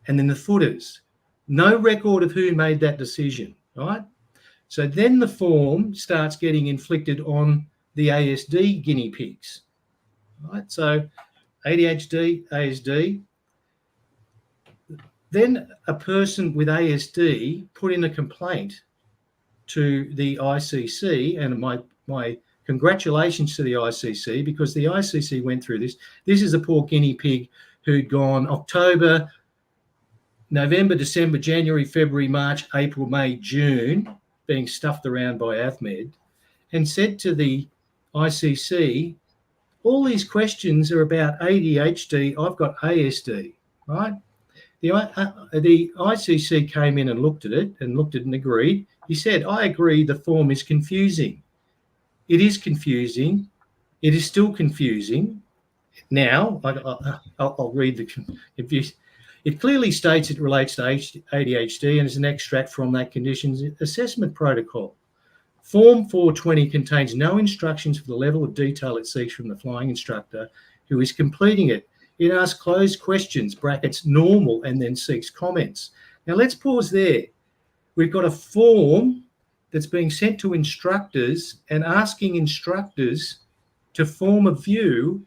And then the footers. No record of who made that decision, right? So then the form starts getting inflicted on the ASD guinea pigs, right? So ADHD, ASD. Then a person with ASD put in a complaint to the ICC, and my congratulations to the ICC, because the ICC went through this. This is a poor guinea pig who'd gone October, November, December, January, February, March, April, May, June, being stuffed around by AVMed, and said to the ICC, all these questions are about ADHD, I've got ASD, right? The ICC came in and looked at it and agreed. He said, I agree the form is confusing. It is confusing. It is still confusing. Now, I'll read the confused. It clearly states it relates to ADHD and is an extract from that condition's assessment protocol. Form 420 contains no instructions for the level of detail it seeks from the flying instructor who is completing it. It asks closed questions, brackets normal, and then seeks comments. Now let's pause there. We've got a form that's being sent to instructors and asking instructors to form a view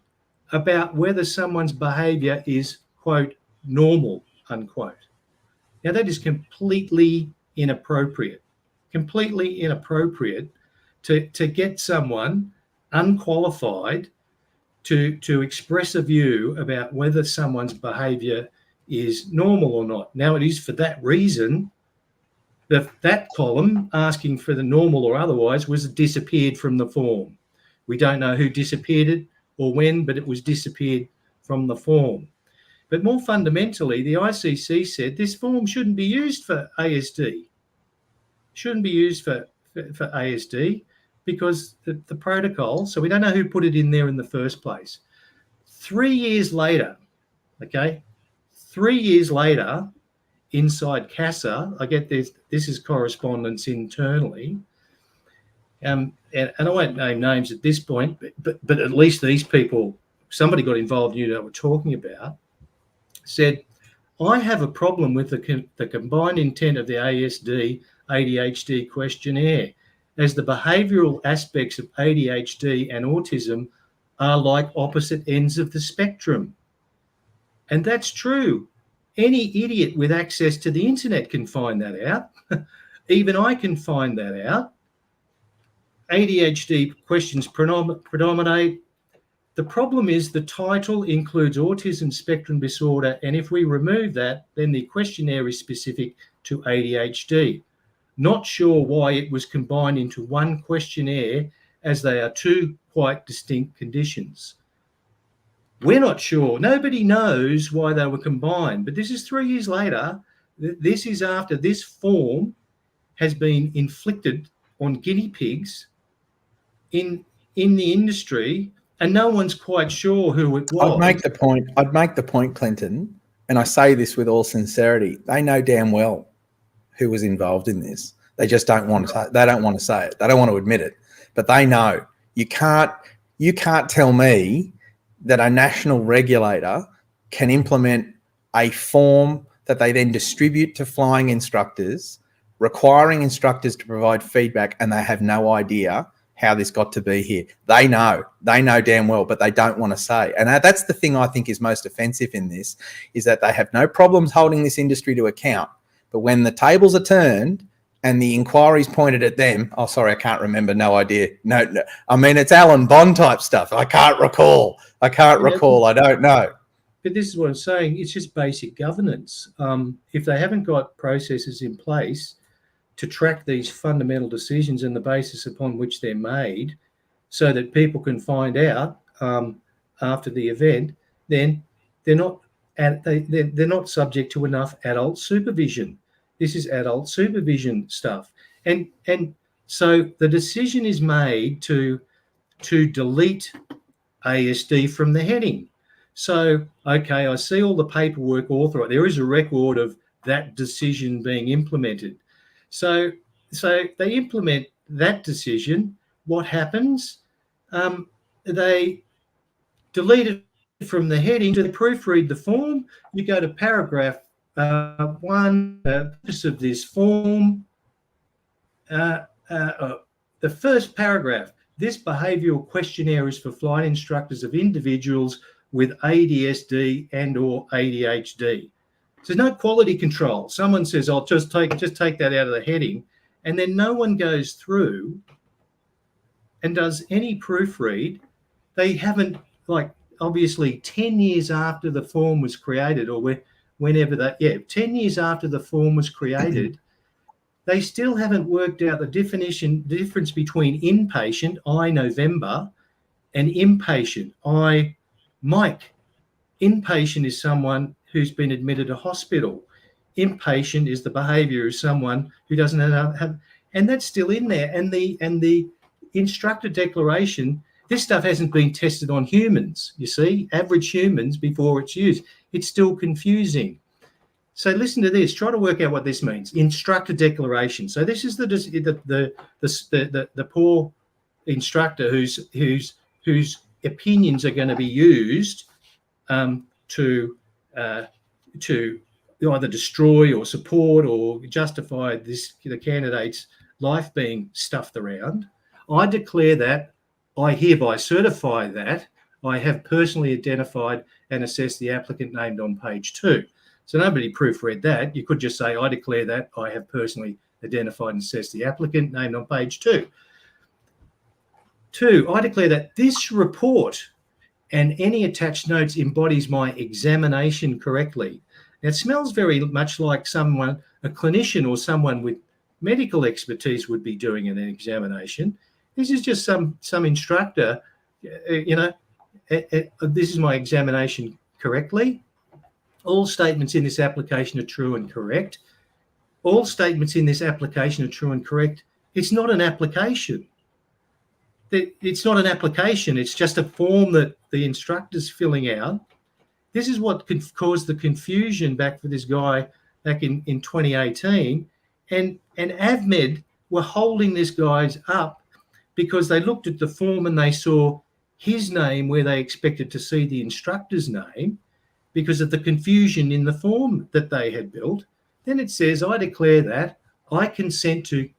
about whether someone's behaviour is, quote, normal, unquote. Now, that is completely inappropriate to get someone unqualified to express a view about whether someone's behaviour is normal or not. Now, it is for that reason that column asking for the normal or otherwise was disappeared from the form. We don't know who disappeared it or when, but it was disappeared from the form. But more fundamentally, the ICC said this form shouldn't be used for ASD. Shouldn't be used for ASD because the protocol, so we don't know who put it in there in the first place. 3 years later, okay, 3 years later, inside CASA, I get this is correspondence internally, and I won't name names at this point, but at least these people, somebody got involved, you know what we're talking about, said, I have a problem with the combined intent of the ASD ADHD questionnaire, as the behavioural aspects of ADHD and autism are like opposite ends of the spectrum. And that's true. Any idiot with access to the internet can find that out. Even I can find that out. ADHD questions predominate. The problem is the title includes autism spectrum disorder, and if we remove that, then the questionnaire is specific to ADHD. Not sure why it was combined into one questionnaire, as they are two quite distinct conditions. We're not sure. Nobody knows why they were combined, but this is 3 years later. This is after this form has been inflicted on guinea pigs in the industry, and no one's quite sure who it was. I'd make the point, Clinton, and I say this with all sincerity. They know damn well who was involved in this. They just don't want to. They don't want to say it. They don't want to admit it, but they know. You can't tell me that a national regulator can implement a form that they then distribute to flying instructors, requiring instructors to provide feedback, and they have no idea how this got to be here. They know damn well, but they don't want to say. And that's the thing I think is most offensive in this, is that they have no problems holding this industry to account. But when the tables are turned and the inquiries pointed at them, oh, sorry, I can't remember, no idea. No, I mean, it's Alan Bond type stuff. I can't recall, I don't know. But this is what I'm saying. It's just basic governance. If they haven't got processes in place to track these fundamental decisions and the basis upon which they're made so that people can find out after the event, then they're not subject to enough adult supervision. This is adult supervision stuff. And so the decision is made to delete ASD from the heading. So, okay, I see all the paperwork authorized. There is a record of that decision being implemented. So they implement that decision. What happens? They delete it from the heading. To proofread the form, you go to paragraph 1, purpose of this form. The first paragraph, this behavioural questionnaire is for flight instructors of individuals with ADSD and or ADHD. So there's no quality control. Someone says, I'll just take that out of the heading, and then no one goes through and does any proofread. They haven't, like, obviously 10 years after the form was created, or whenever that, 10 years after the form was created, they still haven't worked out the difference between inpatient, I November, and impatient, I Mike. Inpatient is someone who's been admitted to hospital. Impatient is the behaviour of someone who doesn't have, and that's still in there. And the instructor declaration, this stuff hasn't been tested on humans, you see, average humans before it's used. It's still confusing. So listen to this. Try to work out what this means. Instructor declaration. So this is the poor instructor whose opinions are going to be used to either destroy or support or justify the candidate's life being stuffed around. I declare that, I hereby certify that I have personally identified and assessed the applicant named on page 2. So nobody proofread that. You could just say, I declare that I have personally identified and assessed the applicant named on page 2. 2, I declare that this report and any attached notes embodies my examination correctly. Now, it smells very much like someone, a clinician or someone with medical expertise would be doing an examination. This is just some instructor, this is my examination correctly. All statements in this application are true and correct. All statements in this application are true and correct. It's not an application. It's not an application. It's just a form that the instructor's filling out. This is what caused the confusion back for this guy back in 2018. And AVMED were holding this guy up because they looked at the form and they saw his name where they expected to see the instructor's name because of the confusion in the form that they had built. Then it says, I declare that I consent to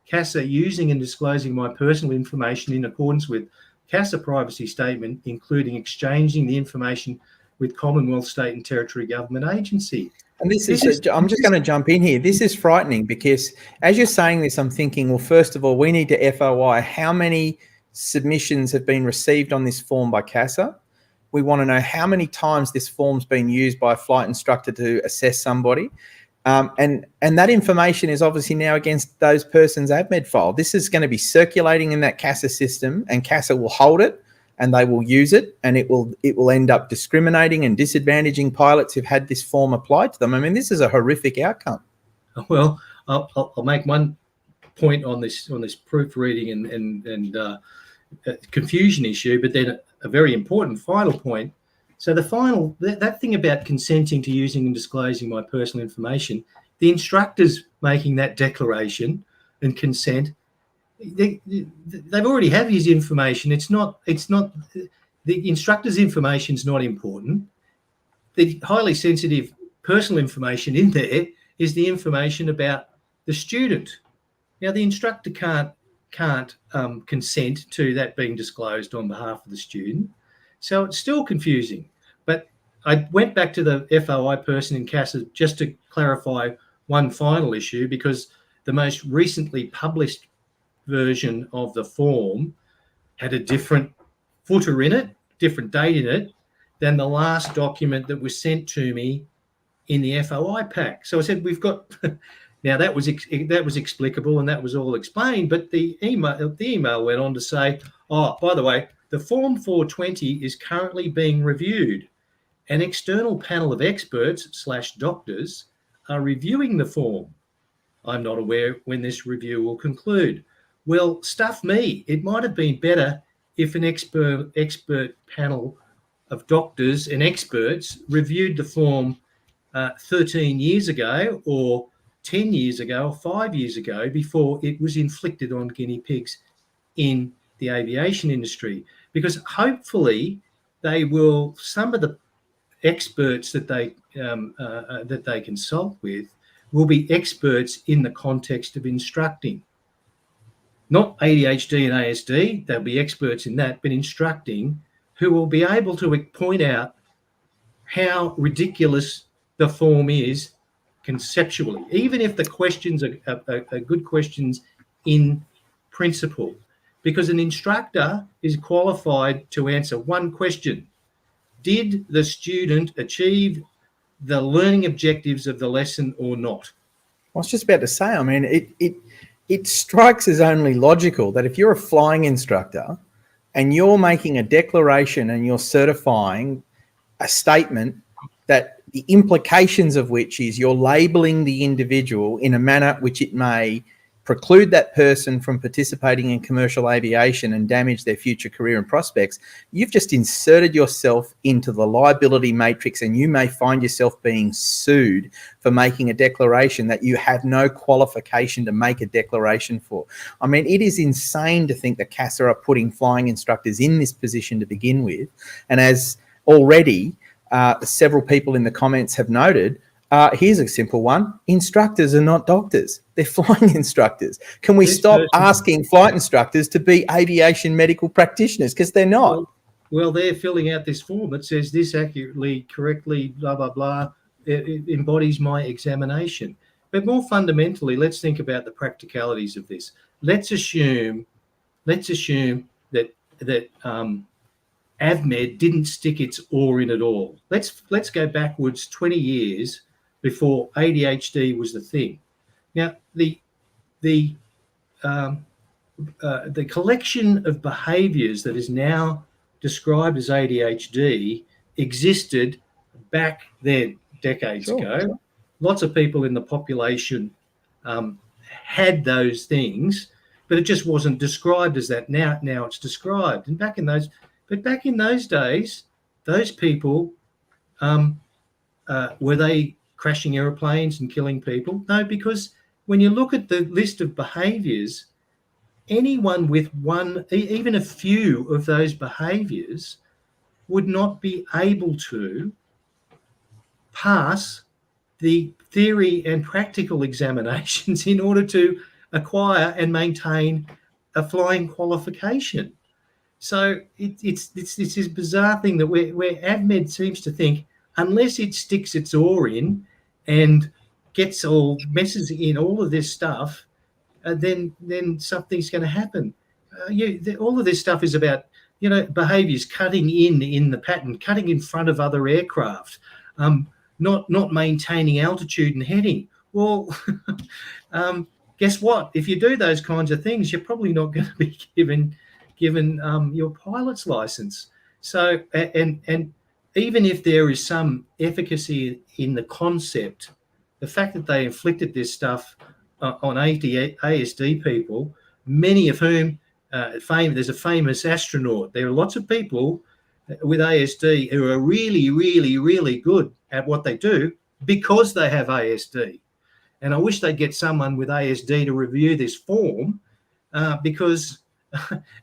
CASA using and disclosing my personal information in accordance with CASA privacy statement, including exchanging the information with Commonwealth, state and territory government agency. And I'm just going to jump in here. This is frightening because as you're saying this, I'm thinking, well, first of all, we need to FOI how many submissions have been received on this form by CASA. We want to know how many times this form's been used by a flight instructor to assess somebody. And that information is obviously now against those persons' AVMED file. This is going to be circulating in that CASA system, and CASA will hold it and they will use it, and it will end up discriminating and disadvantaging pilots who've had this form applied to them. I mean, this is a horrific outcome. Well, I'll make one point on this proofreading and confusion issue, but then a very important final point. So that thing about consenting to using and disclosing my personal information, the instructor's making that declaration and consent. They've already have his information. It's not the instructor's information is not important. The highly sensitive personal information in there is the information about the student. Now, the instructor can't consent to that being disclosed on behalf of the student. So it's still confusing. But I went back to the FOI person in CASA just to clarify one final issue, because the most recently published version of the form had a different footer in it, different date in it, than the last document that was sent to me in the FOI pack. So I said, we've got... Now, that was explicable and that was all explained, but the email went on to say, oh, by the way, the Form 420 is currently being reviewed. An external panel of experts / doctors are reviewing the form. I'm not aware when this review will conclude. Well, stuff me. It might have been better if an expert panel of doctors and experts reviewed the form 13 years ago or 10 years ago or 5 years ago before it was inflicted on guinea pigs in the aviation industry. Because hopefully some of the experts that they consult with will be experts in the context of instructing. Not ADHD and ASD, they'll be experts in that, but instructing, who will be able to point out how ridiculous the form is conceptually, even if the questions are good questions in principle, because an instructor is qualified to answer one question. Did the student achieve the learning objectives of the lesson or not? I was just about to say, I mean, it strikes as only logical that if you're a flying instructor and you're making a declaration and you're certifying a statement that the implications of which is you're labeling the individual in a manner which it may preclude that person from participating in commercial aviation and damage their future career and prospects, you've just inserted yourself into the liability matrix, and you may find yourself being sued for making a declaration that you have no qualification to make a declaration for. I mean, it is insane to think that CASA are putting flying instructors in this position to begin with. And as already several people in the comments have noted, Here's a simple one. Instructors are not doctors. They're flying instructors. Can we This stop person- asking flight instructors to be aviation medical practitioners? Because they're not. Well, they're filling out this form that says this accurately, correctly, blah, blah, blah. It embodies my examination. But more fundamentally, let's think about the practicalities of this. Let's assume that AVMED didn't stick its oar in at all. Let's go backwards 20 years before ADHD was the thing. Now, the collection of behaviours that is now described as ADHD existed back then, decades ago. Lots of people in the population had those things, but it just wasn't described as that. Now it's described. And back in those days, those people were they crashing aeroplanes and killing people? No, because when you look at the list of behaviours, anyone with one, even a few of those behaviours would not be able to pass the theory and practical examinations in order to acquire and maintain a flying qualification. So it's this bizarre thing that where AVMED seems to think unless it sticks its oar in and messes in all of this stuff, then something's going to happen. All of this stuff is about behaviours cutting in the pattern, cutting in front of other aircraft, not maintaining altitude and heading. Well, guess what? If you do those kinds of things, you're probably not going to be given your pilot's license. So and even if there is some efficacy in the concept, the fact that they inflicted this stuff on ASD people, many of whom there's a famous astronaut. There are lots of people with ASD who are really, really, really good at what they do because they have ASD. And I wish they'd get someone with ASD to review this form because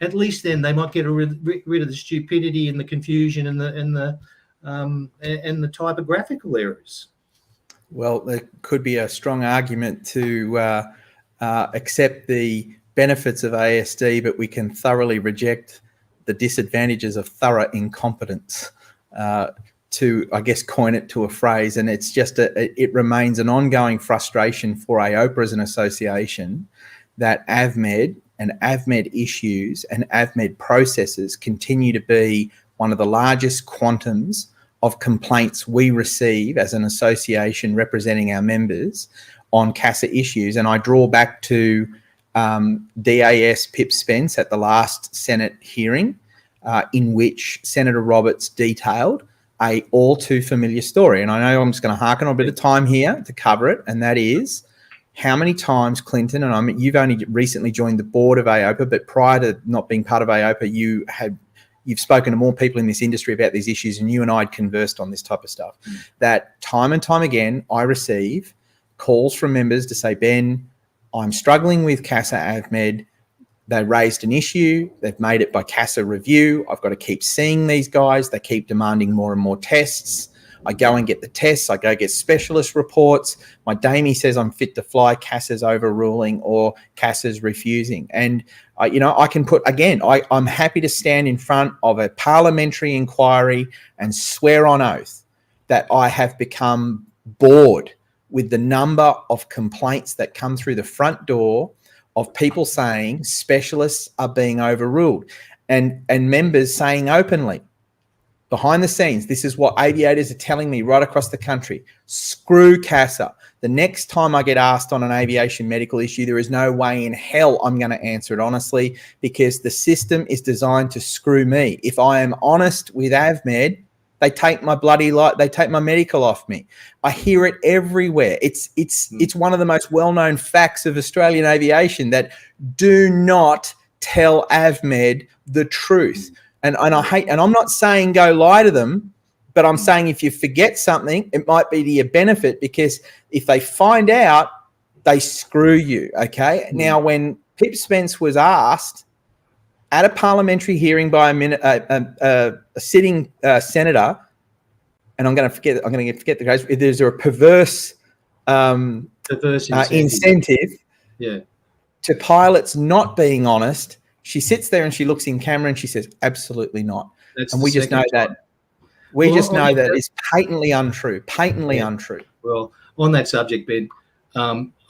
at least then they might get rid of the stupidity and the confusion and the typographical errors. Well, there could be a strong argument to accept the benefits of ASD, but we can thoroughly reject the disadvantages of thorough incompetence, to, I guess, coin it to a phrase. And it's just it remains an ongoing frustration for AOPA as an association that AVMED and AVMED issues and AVMED processes continue to be one of the largest quantums of complaints we receive as an association representing our members on CASA issues. And I draw back to DAS Pip Spence at the last Senate hearing in which Senator Roberts detailed a all too familiar story. And I know I'm just going to harken on a bit of time here to cover it, and that is how many times, Clinton, and you've only recently joined the board of AOPA, but prior to not being part of AOPA, you've spoken to more people in this industry about these issues, and you and I had conversed on this type of stuff. That time and time again, I receive calls from members to say, Ben, I'm struggling with CASA AVMED. They raised an issue. They've made it by CASA review. I've got to keep seeing these guys. They keep demanding more and more tests. I go and get the tests. I go get specialist reports. My DAME says I'm fit to fly. CASA's overruling or CASA's refusing. And, I can put, again, I'm happy to stand in front of a parliamentary inquiry and swear on oath that I have become bored with the number of complaints that come through the front door of people saying specialists are being overruled, and members saying openly, behind the scenes, this is what aviators are telling me right across the country. Screw CASA. The next time I get asked on an aviation medical issue, there is no way in hell I'm going to answer it honestly, because the system is designed to screw me. If I am honest with AVMED, they take my they take my medical off me. I hear it everywhere. It's one of the most well-known facts of Australian aviation that do not tell AVMED the truth. And I hate, and I'm not saying go lie to them, but I'm saying if you forget something, it might be to your benefit, because if they find out, they screw you, okay? Now, when Pip Spence was asked at a parliamentary hearing by a sitting senator, and I'm going to forget the case. There's a perverse incentive to pilots not being honest. She sits there and she looks in camera and she says, absolutely not. And we just know that. We just know that it's patently untrue, untrue. Well, on that subject, Ben,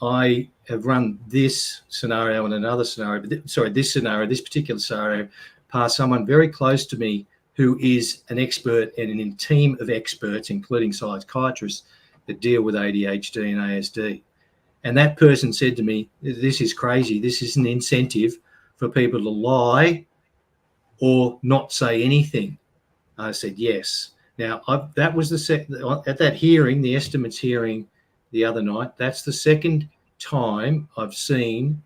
I have run this scenario and another scenario, this particular scenario, past someone very close to me who is an expert and a team of experts, including psychiatrists, that deal with ADHD and ASD. And that person said to me, this is crazy. This is an incentive for people to lie or not say anything. I said, yes. Now, that was at that hearing, the estimates hearing the other night, that's the second time I've seen,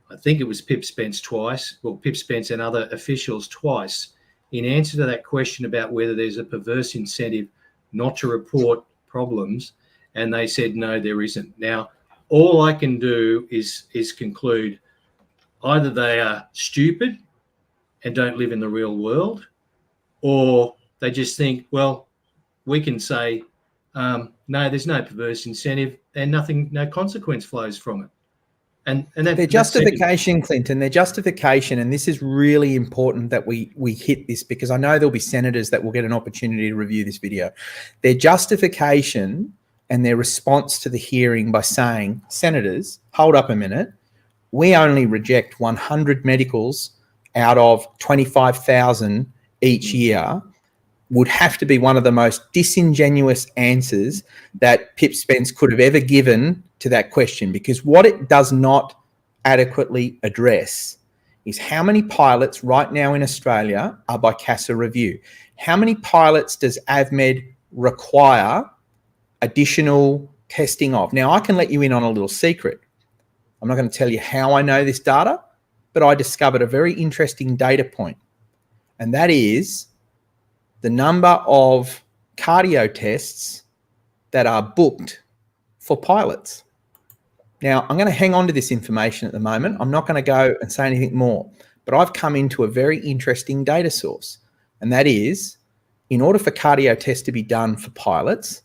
I think it was Pip Spence twice, well, Pip Spence and other officials twice, in answer to that question about whether there's a perverse incentive not to report problems, and they said, no, there isn't. Now, all I can do is conclude either they are stupid and don't live in the real world, or they just think, well, we can say, no, there's no perverse incentive and no consequence flows from it. And their justification, Clinton, their justification, and this is really important that we hit this, because I know there'll be senators that will get an opportunity to review this video. Their justification and their response to the hearing by saying, senators, hold up a minute, we only reject 100 medicals out of 25,000 each year, would have to be one of the most disingenuous answers that Pip Spence could have ever given to that question, because what it does not adequately address is how many pilots right now in Australia are by CASA review. How many pilots does AVMED require additional testing of? Now, I can let you in on a little secret. I'm not going to tell you how I know this data, but I discovered a very interesting data point, and that is the number of cardio tests that are booked for pilots. Now, I'm going to hang on to this information at the moment. I'm not going to go and say anything more, but I've come into a very interesting data source, and that is, in order for cardio tests to be done for pilots,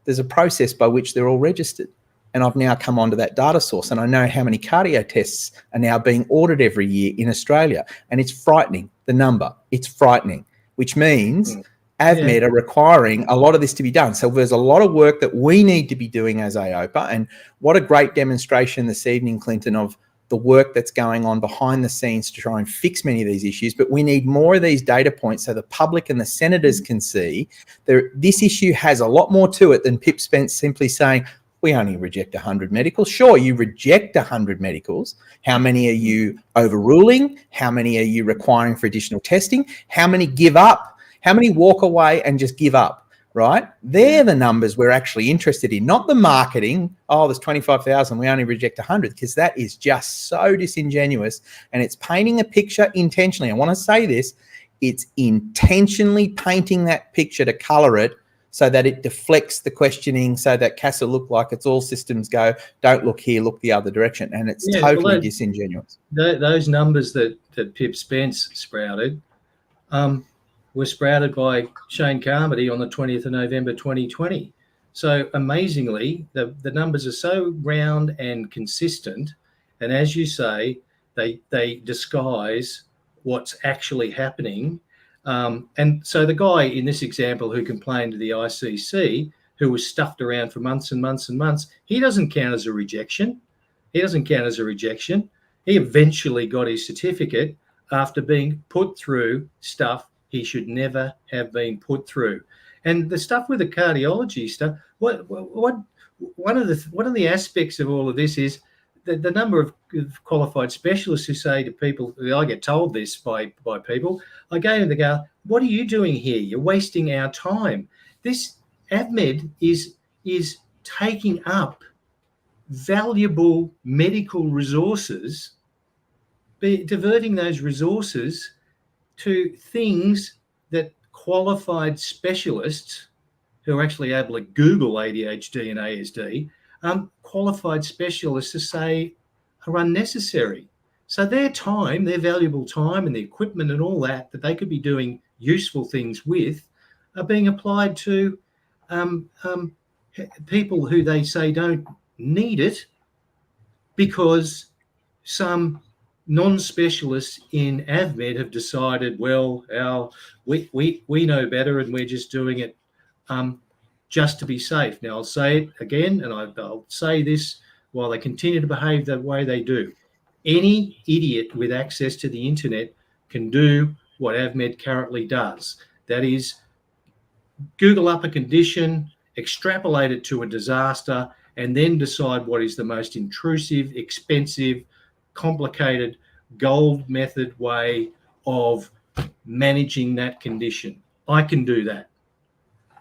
there's a process by which they're all registered. And I've now come onto that data source, and I know how many cardio tests are now being ordered every year in Australia. And it's frightening, the number. It's frightening, which means AVMED are requiring a lot of this to be done. So there's a lot of work that we need to be doing as AOPA. And what a great demonstration this evening, Clinton, of the work that's going on behind the scenes to try and fix many of these issues. But we need more of these data points so the public and the senators can see that this issue has a lot more to it than Pip Spence simply saying, we only reject 100 medicals. Sure, you reject 100 medicals. How many are you overruling? How many are you requiring for additional testing? How many give up? How many walk away and just give up, right? They're the numbers we're actually interested in, not the marketing. Oh, there's 25,000, we only reject 100, because that is just so disingenuous, and it's painting a picture intentionally. I want to say this, it's intentionally painting that picture to colour it so that it deflects the questioning, so that CASA look like it's all systems go, don't look here, look the other direction. And it's totally disingenuous. Those numbers that Pip Spence sprouted were sprouted by Shane Carmody on the 20th of November 2020. So amazingly, the numbers are so round and consistent. And as you say, they disguise what's actually happening. And so the guy in this example who complained to the ICC, who was stuffed around for months and months and months, he doesn't count as a rejection. He eventually got his certificate after being put through stuff he should never have been put through. And the stuff with the cardiology stuff, one of the aspects of all of this is the number of qualified specialists who say to people, I get told this by people, I go and they go, what are you doing here? You're wasting our time. This AVMED is taking up valuable medical resources, diverting those resources to things that qualified specialists who are actually able to Google ADHD and ASD, qualified specialists to say are unnecessary. So their time, their valuable time and the equipment and all that they could be doing useful things with, are being applied to people who they say don't need it because some non-specialists in AVMED have decided, well, we know better and we're just doing it just to be safe. Now, I'll say it again, and I'll say this while they continue to behave the way they do. Any idiot with access to the internet can do what AVMED currently does. That is, Google up a condition, extrapolate it to a disaster, and then decide what is the most intrusive, expensive, complicated, gold method way of managing that condition. I can do that.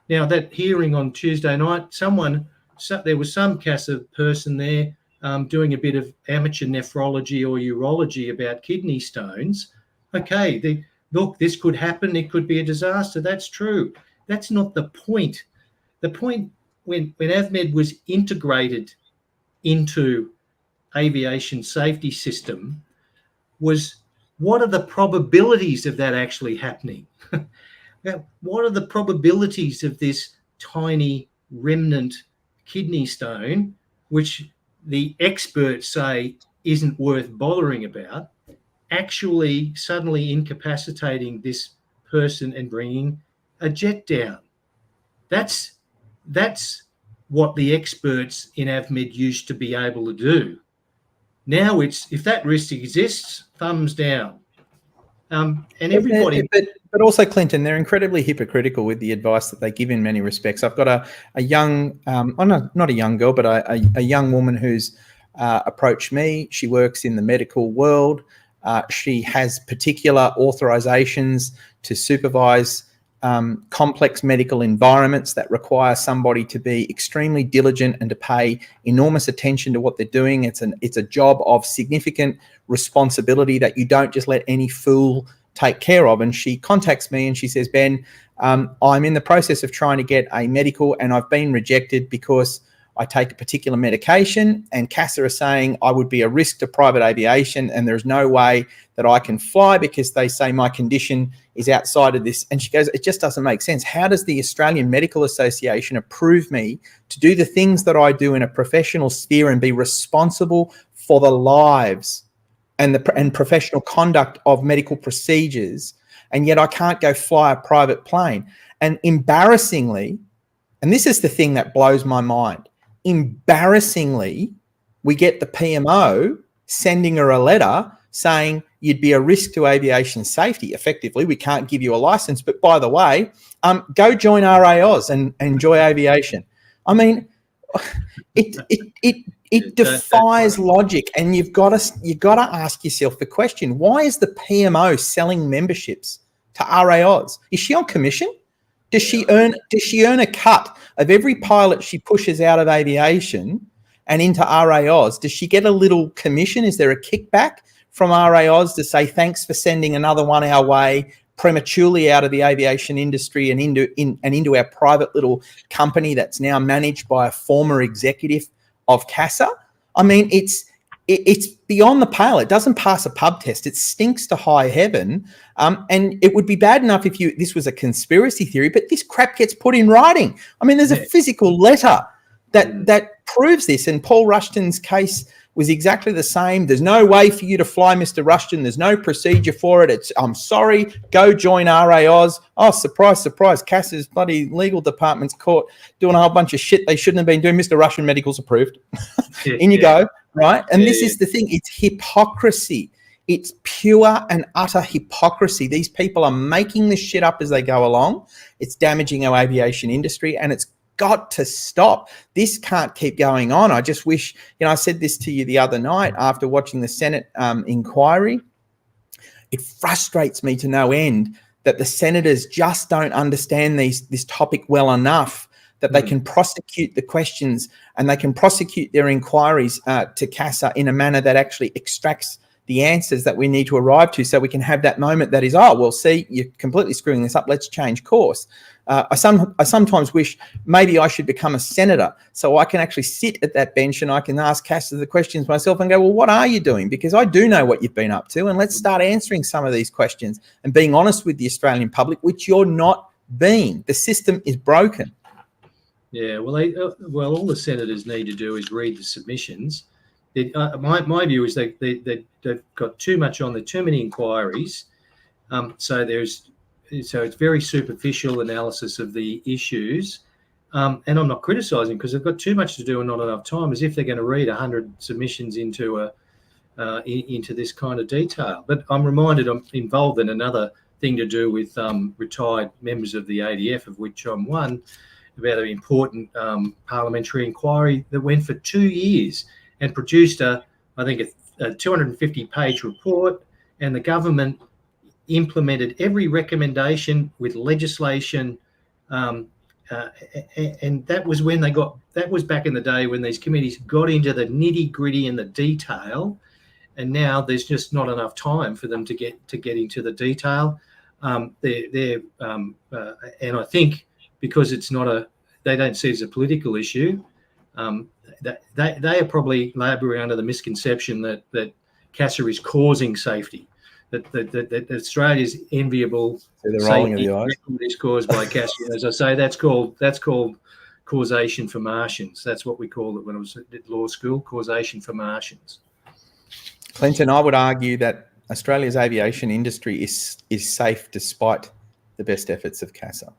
Now, that hearing on Tuesday night, there was some CASA person there doing a bit of amateur nephrology or urology about kidney stones. Okay, look, this could happen. It could be a disaster. That's true. That's not the point. The point when AVMED was integrated into aviation safety system was, what are the probabilities of that actually happening? Now, what are the probabilities of this tiny remnant kidney stone, which the experts say isn't worth bothering about, actually suddenly incapacitating this person and bringing a jet down? That's what the experts in AVMED used to be able to do. Now it's, if that risk exists, thumbs down. And everybody... But also, Clinton, they're incredibly hypocritical with the advice that they give in many respects. I've got a young, not a young girl, but a young woman who's approached me. She works in the medical world. She has particular authorizations to supervise complex medical environments that require somebody to be extremely diligent and to pay enormous attention to what they're doing. It's a job of significant responsibility that you don't just let any fool take care of. And she contacts me and she says, Ben, I'm in the process of trying to get a medical and I've been rejected because I take a particular medication, and CASA are saying I would be a risk to private aviation and there's no way that I can fly because they say my condition is outside of this. And she goes, it just doesn't make sense. How does the Australian Medical Association approve me to do the things that I do in a professional sphere and be responsible for the lives and professional conduct of medical procedures, and yet I can't go fly a private plane? And embarrassingly, and this is the thing that blows my mind, embarrassingly, we get the PMO sending her a letter saying you'd be a risk to aviation safety. Effectively, we can't give you a license, but by the way, go join RAOs and enjoy aviation. I mean, it defies logic, and you've got to ask yourself the question: why is the PMO selling memberships to RAOs? Is she on commission? Does she earn a cut of every pilot she pushes out of aviation and into RAOs? Does she get a little commission? Is there a kickback from RAOs to say thanks for sending another one our way prematurely out of the aviation industry and into our private little company that's now managed by a former executive of CASA? I mean, it's beyond the pale. It doesn't pass a pub test. It stinks to high heaven. And it would be bad enough if this was a conspiracy theory, but this crap gets put in writing. I mean, there's a physical letter that proves this. And Paul Rushton's case was exactly the same. There's no way for you to fly, Mr. Rushton. There's no procedure for it. I'm sorry, go join RAOs. Oh, surprise, surprise. CASA's bloody legal department's caught doing a whole bunch of shit they shouldn't have been doing. Mr. Rushton, medical's approved. In you go, right? And this is the thing. It's hypocrisy. It's pure and utter hypocrisy. These people are making this shit up as they go along. It's damaging our aviation industry, and it's got to stop. This can't keep going on. I just wish, I said this to you the other night after watching the Senate inquiry. It frustrates me to no end that the senators just don't understand this topic well enough that they can prosecute the questions and they can prosecute their inquiries to CASA in a manner that actually extracts the answers that we need to arrive to, so we can have that moment that is, oh, well, see, you're completely screwing this up. Let's change course. I sometimes wish maybe I should become a senator so I can actually sit at that bench and I can ask CASA the questions myself and go, well, what are you doing? Because I do know what you've been up to, and let's start answering some of these questions and being honest with the Australian public, which you're not being. The system is broken. Yeah, well, all the senators need to do is read the submissions. My view is they've got too much on there, too many inquiries. So it's very superficial analysis of the issues. And I'm not criticising because they've got too much to do and not enough time, as if they're going to read 100 submissions into this kind of detail. But I'm reminded I'm involved in another thing to do with retired members of the ADF, of which I'm one, about an important parliamentary inquiry that went for 2 years and produced a 250-page report, and the government implemented every recommendation with legislation, and that was back in the day when these committees got into the nitty-gritty and the detail, and now there's just not enough time for them to get into the detail. And I think because they don't see it as a political issue, they are probably labouring under the misconception that CASA is causing safety, that Australia's enviable safety record is caused by CASA. As I say, that's called causation for Martians. That's what we called it when I was at law school, causation for Martians. Clinton, I would argue that Australia's aviation industry is safe despite the best efforts of CASA.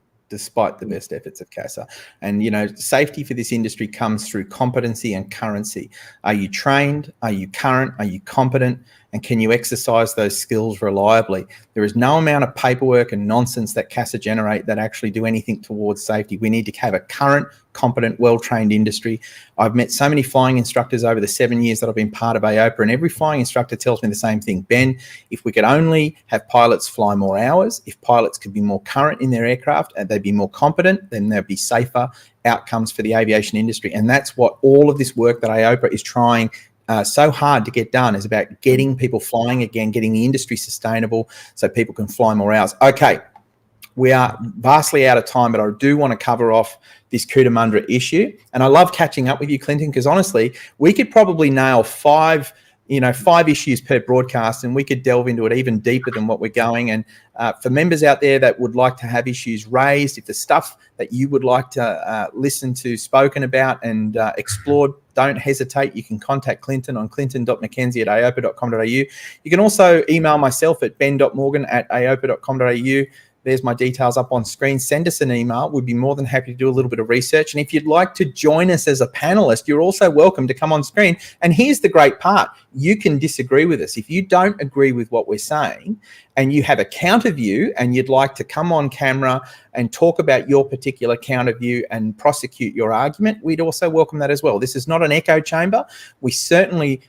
And, safety for this industry comes through competency and currency. Are you trained? Are you current? Are you competent? And can you exercise those skills reliably? There is no amount of paperwork and nonsense that CASA generate that actually do anything towards safety. We need to have a current, competent, well-trained industry. I've met so many flying instructors over the 7 years that I've been part of AOPA, and every flying instructor tells me the same thing. Ben, if we could only have pilots fly more hours, if pilots could be more current in their aircraft and they'd be more competent, then there'd be safer outcomes for the aviation industry. And that's what all of this work that AOPA is trying so hard to get done, is about getting people flying again, getting the industry sustainable so people can fly more hours. Okay, we are vastly out of time, but I do want to cover off this Cootamundra issue. And I love catching up with you, Clinton, because honestly, we could probably nail five issues per broadcast, and we could delve into it even deeper than what we're going. And for members out there that would like to have issues raised, if the stuff that you would like to listen to spoken about and explored, don't hesitate. You can contact Clinton on clinton.mckenzie@aopa.com.au. You can also email myself at ben.morgan@aopa.com.au. There's my details up on screen. Send us an email. We'd be more than happy to do a little bit of research. And if you'd like to join us as a panelist, you're also welcome to come on screen. And here's the great part. You can disagree with us. If you don't agree with what we're saying and you have a counter view and you'd like to come on camera and talk about your particular counter view and prosecute your argument, we'd also welcome that as well. This is not an echo chamber. We certainly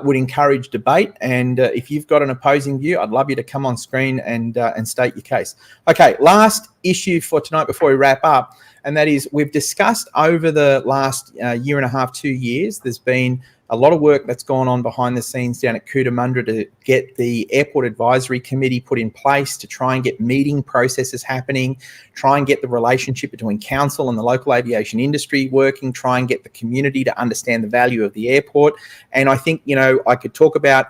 would encourage debate, and if you've got an opposing view, I'd love you to come on screen and state your case. Okay, last issue for tonight before we wrap up, and that is we've discussed over the last year and a half, 2 years, there's been a lot of work that's gone on behind the scenes down at Cootamundra to get the Airport Advisory Committee put in place, to try and get meeting processes happening, try and get the relationship between council and the local aviation industry working, try and get the community to understand the value of the airport. And I think, I could talk about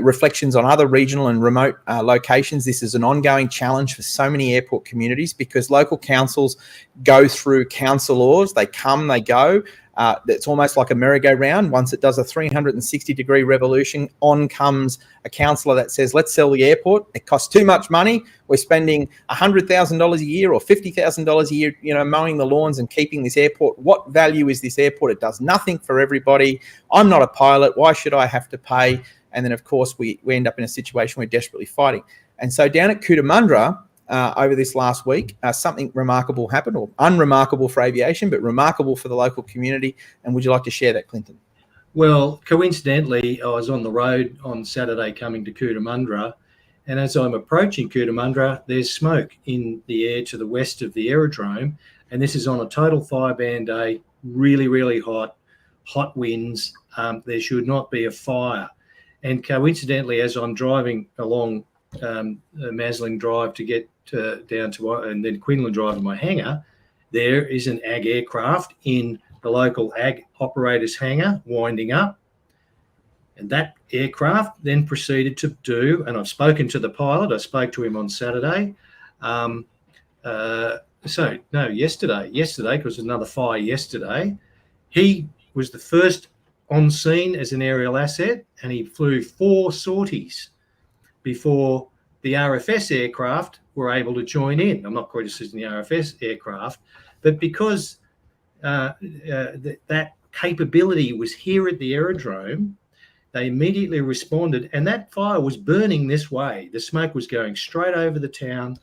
reflections on other regional and remote locations. This is an ongoing challenge for so many airport communities because local councils go through council laws. They come, they go. It's almost like a merry-go-round. Once it does a 360-degree revolution, on comes a councillor that says, let's sell the airport. It costs too much money. We're spending $100,000 a year or $50,000 a year, mowing the lawns and keeping this airport. What value is this airport? It does nothing for everybody. I'm not a pilot. Why should I have to pay? And then, of course, we end up in a situation we're desperately fighting. And so down at Cootamundra, over this last week, something remarkable happened, or unremarkable for aviation, but remarkable for the local community. And would you like to share that, Clinton? Well, coincidentally, I was on the road on Saturday coming to Cootamundra, and as I'm approaching Cootamundra, there's smoke in the air to the west of the aerodrome, and this is on a total fireband day, really, really hot winds. There should not be a fire. And coincidentally, as I'm driving along Masling Drive to get down to, and then Quinlan Drive to my hangar, there is an ag aircraft in the local ag operator's hangar winding up. And that aircraft then proceeded to do, and I've spoken to the pilot, I spoke to him on Saturday, Yesterday, because another fire yesterday, he was the first on scene as an aerial asset, and he flew 4 sorties before the RFS aircraft were able to join in. I'm not criticizing the RFS aircraft, but because that capability was here at the aerodrome, they immediately responded, and that fire was burning this way. The smoke was going straight over the town.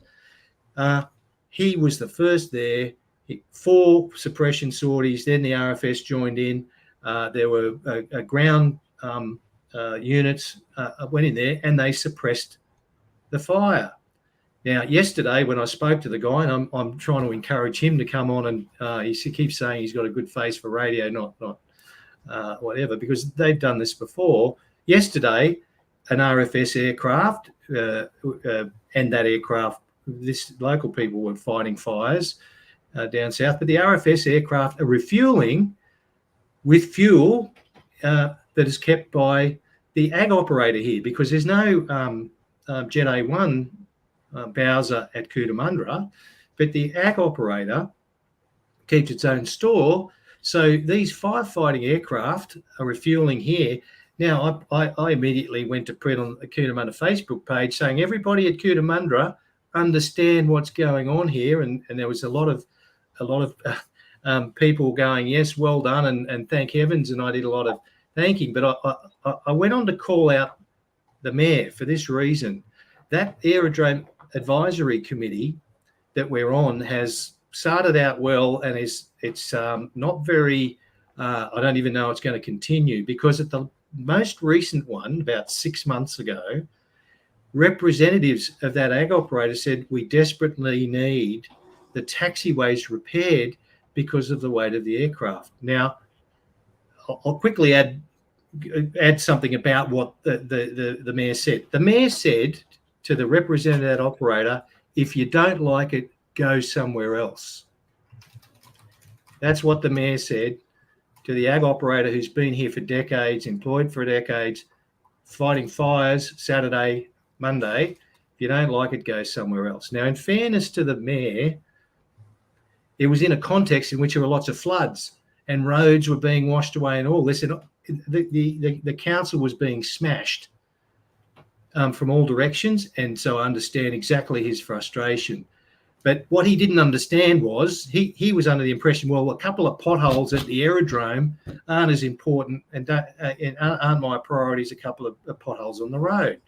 He was the first there. 4 suppression sorties, then the RFS joined in. There were ground units went in there, and they suppressed the fire. Now, yesterday when I spoke to the guy, and I'm trying to encourage him to come on, and he keeps saying he's got a good face for radio, not whatever, because they've done this before. Yesterday, an RFS aircraft and that aircraft, this local people were fighting fires down south, but the RFS aircraft are refueling with fuel that is kept by the ag operator here, because there's no Jet A1 Bowser at Cootamundra, but the ag operator keeps its own store. So these firefighting aircraft are refueling here. Now, I immediately went to print on the Cootamundra Facebook page saying, everybody at Cootamundra understand what's going on here, and there was a lot of people going, yes, well done, and thank heavens, and I did a lot of thanking. But I went on to call out the mayor for this reason. That Aerodrome Advisory Committee that we're on has started out well, and it's not very, I don't even know it's going to continue, because at the most recent one, about 6 months ago, representatives of that ag operator said, we desperately need the taxiways repaired because of the weight of the aircraft. Now, I'll quickly add something about what the mayor said. The mayor said to the representative operator, if you don't like it, go somewhere else. That's what the mayor said to the ag operator who's been here for decades, employed for decades, fighting fires Saturday, Monday. If you don't like it, go somewhere else. Now, in fairness to the mayor, it was in a context in which there were lots of floods and roads were being washed away and all this. And the council was being smashed from all directions. And so I understand exactly his frustration. But what he didn't understand was he was under the impression, well, a couple of potholes at the aerodrome aren't as important and aren't my priority as a couple of potholes on the road.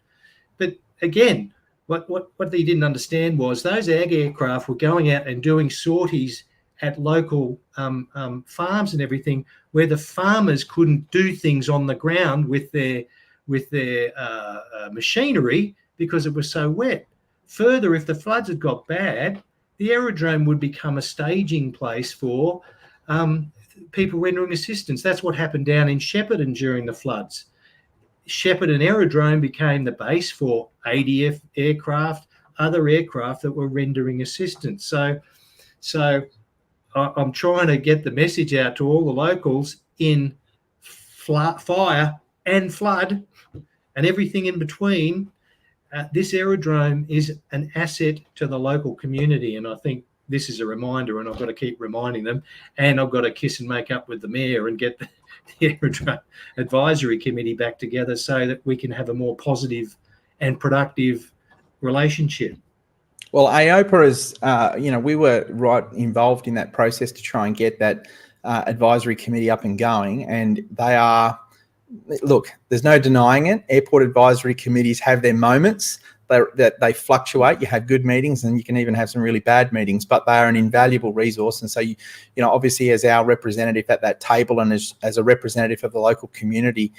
But again, what he didn't understand was those ag aircraft were going out and doing sorties at local farms and everything, where the farmers couldn't do things on the ground with their machinery because it was so wet. Further, if the floods had got bad, the aerodrome would become a staging place for people rendering assistance. That's what happened down in Shepparton during the floods. Shepparton Aerodrome became the base for ADF aircraft, other aircraft that were rendering assistance. So I'm trying to get the message out to all the locals in fire and flood and everything in between. This aerodrome is an asset to the local community, and I think this is a reminder, and I've got to keep reminding them, and I've got to kiss and make up with the mayor and get the Aerodrome Advisory Committee back together so that we can have a more positive and productive relationship. Well, AOPA is, we were right involved in that process to try and get that advisory committee up and going, and they are, look, there's no denying it. Airport advisory committees have their moments that they fluctuate. You have good meetings and you can even have some really bad meetings, but they are an invaluable resource. And so, obviously as our representative at that table and as a representative of the local community,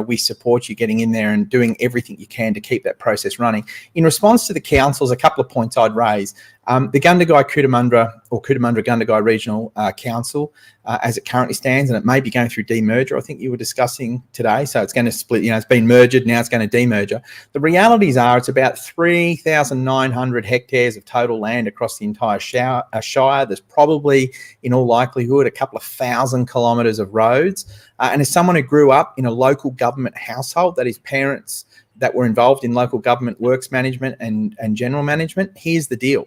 we support you getting in there and doing everything you can to keep that process running. In response to the councils, a couple of points I'd raise. The Gundagai Cootamundra or Cootamundra Gundagai Regional Council, as it currently stands, and it may be going through demerger, I think you were discussing today. So it's going to split, it's been merged, now it's going to demerger. The realities are it's about 3,900 hectares of total land across the entire Shire. There's probably, in all likelihood, a couple of 1,000 kilometres of roads. And as someone who grew up in a local government household, that is parents that were involved in local government works management and general management, here's the deal.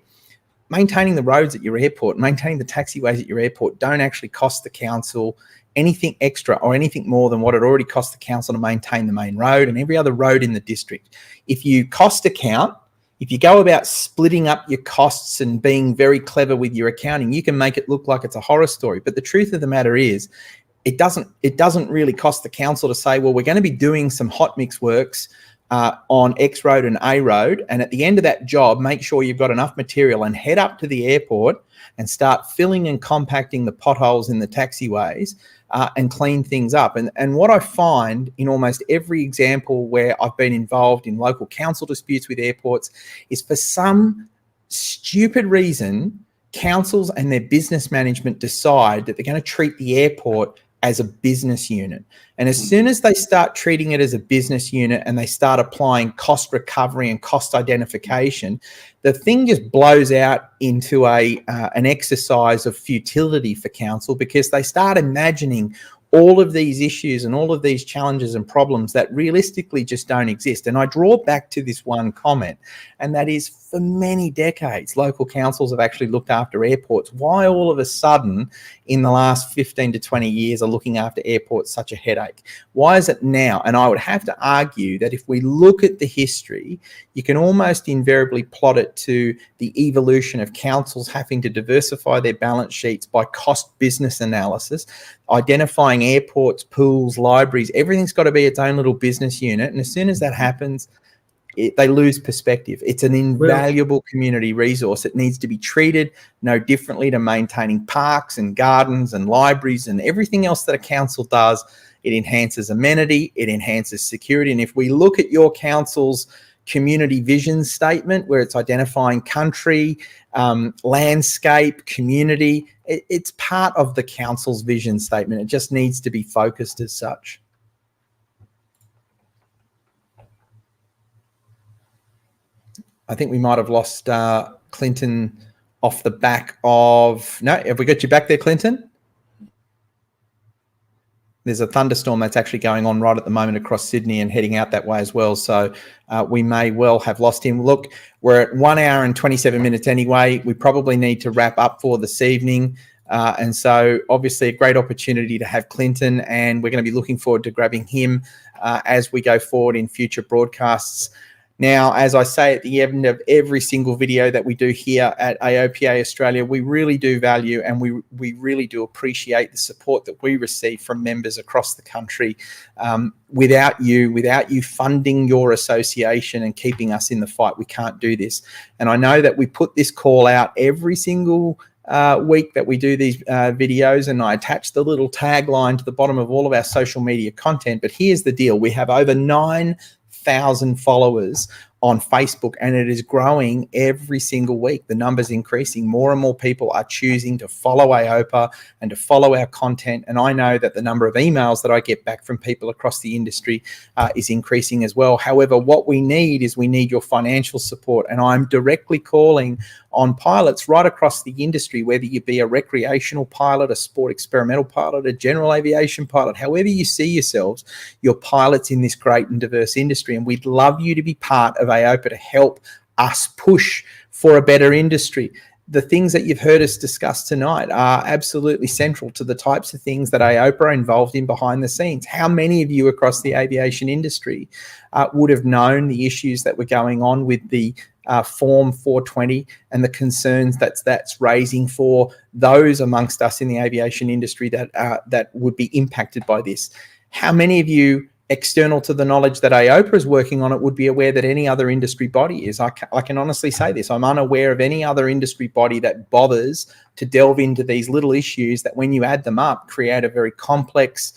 maintaining the roads at your airport, maintaining the taxiways at your airport don't actually cost the council anything extra or anything more than what it already costs the council to maintain the main road and every other road in the district. If you cost account, if you go about splitting up your costs and being very clever with your accounting, you can make it look like it's a horror story. But the truth of the matter is, it doesn't really cost the council to say, well, we're going to be doing some hot mix works on X road and A road, and at the end of that job, make sure you've got enough material and head up to the airport and start filling and compacting the potholes in the taxiways and clean things up. And what I find in almost every example where I've been involved in local council disputes with airports is, for some stupid reason, councils and their business management decide that they're going to treat the airport as a business unit. And as soon as they start treating it as a business unit and they start applying cost recovery and cost identification, the thing just blows out into an exercise of futility for council, because they start imagining all of these issues and all of these challenges and problems that realistically just don't exist. And I draw back to this one comment, and that is, for many decades, local councils have actually looked after airports. Why all of a sudden in the last 15 to 20 years are looking after airports such a headache? Why is it now? And I would have to argue that if we look at the history, you can almost invariably plot it to the evolution of councils having to diversify their balance sheets by cost business analysis, identifying airports, pools, libraries. Everything's got to be its own little business unit. And as soon as that happens, they lose perspective. It's an invaluable community resource. It needs to be treated no differently to maintaining parks and gardens and libraries and everything else that a council does. It enhances amenity, it enhances security. And if we look at your council's community vision statement, where it's identifying country, landscape, community, it's part of the council's vision statement. It just needs to be focused as such. I think we might have lost Clinton off the back of... No, have we got you back there, Clinton? There's a thunderstorm that's actually going on right at the moment across Sydney and heading out that way as well. So we may well have lost him. Look, we're at 1 hour and 27 minutes anyway. We probably need to wrap up for this evening. And so obviously a great opportunity to have Clinton, and we're going to be looking forward to grabbing him as we go forward in future broadcasts. Now, as I say at the end of every single video that we do here at AOPA Australia, we really do value and we really do appreciate the support that we receive from members across the country. Without you funding your association and keeping us in the fight, we can't do this. And I know that we put this call out every single week that we do these videos, and I attach the little tagline to the bottom of all of our social media content. But here's the deal. We have over 9,000 followers on Facebook, and it is growing every single week. The number's increasing. More and more people are choosing to follow AOPA and to follow our content. And I know that the number of emails that I get back from people across the industry is increasing as well. However, what we need your financial support. And I'm directly calling on pilots right across the industry, whether you be a recreational pilot, a sport experimental pilot, a general aviation pilot, however you see yourselves, you're pilots in this great and diverse industry. And we'd love you to be part of AOPA to help us push for a better industry. The things that you've heard us discuss tonight are absolutely central to the types of things that AOPA are involved in behind the scenes. How many of you across the aviation industry would have known the issues that were going on with the Form 420 and the concerns that's raising for those amongst us in the aviation industry that would be impacted by this? How many of you, external to the knowledge that AOPA is working on it, would be aware that any other industry body is? I can honestly say this. I'm unaware of any other industry body that bothers to delve into these little issues that, when you add them up, create a very complex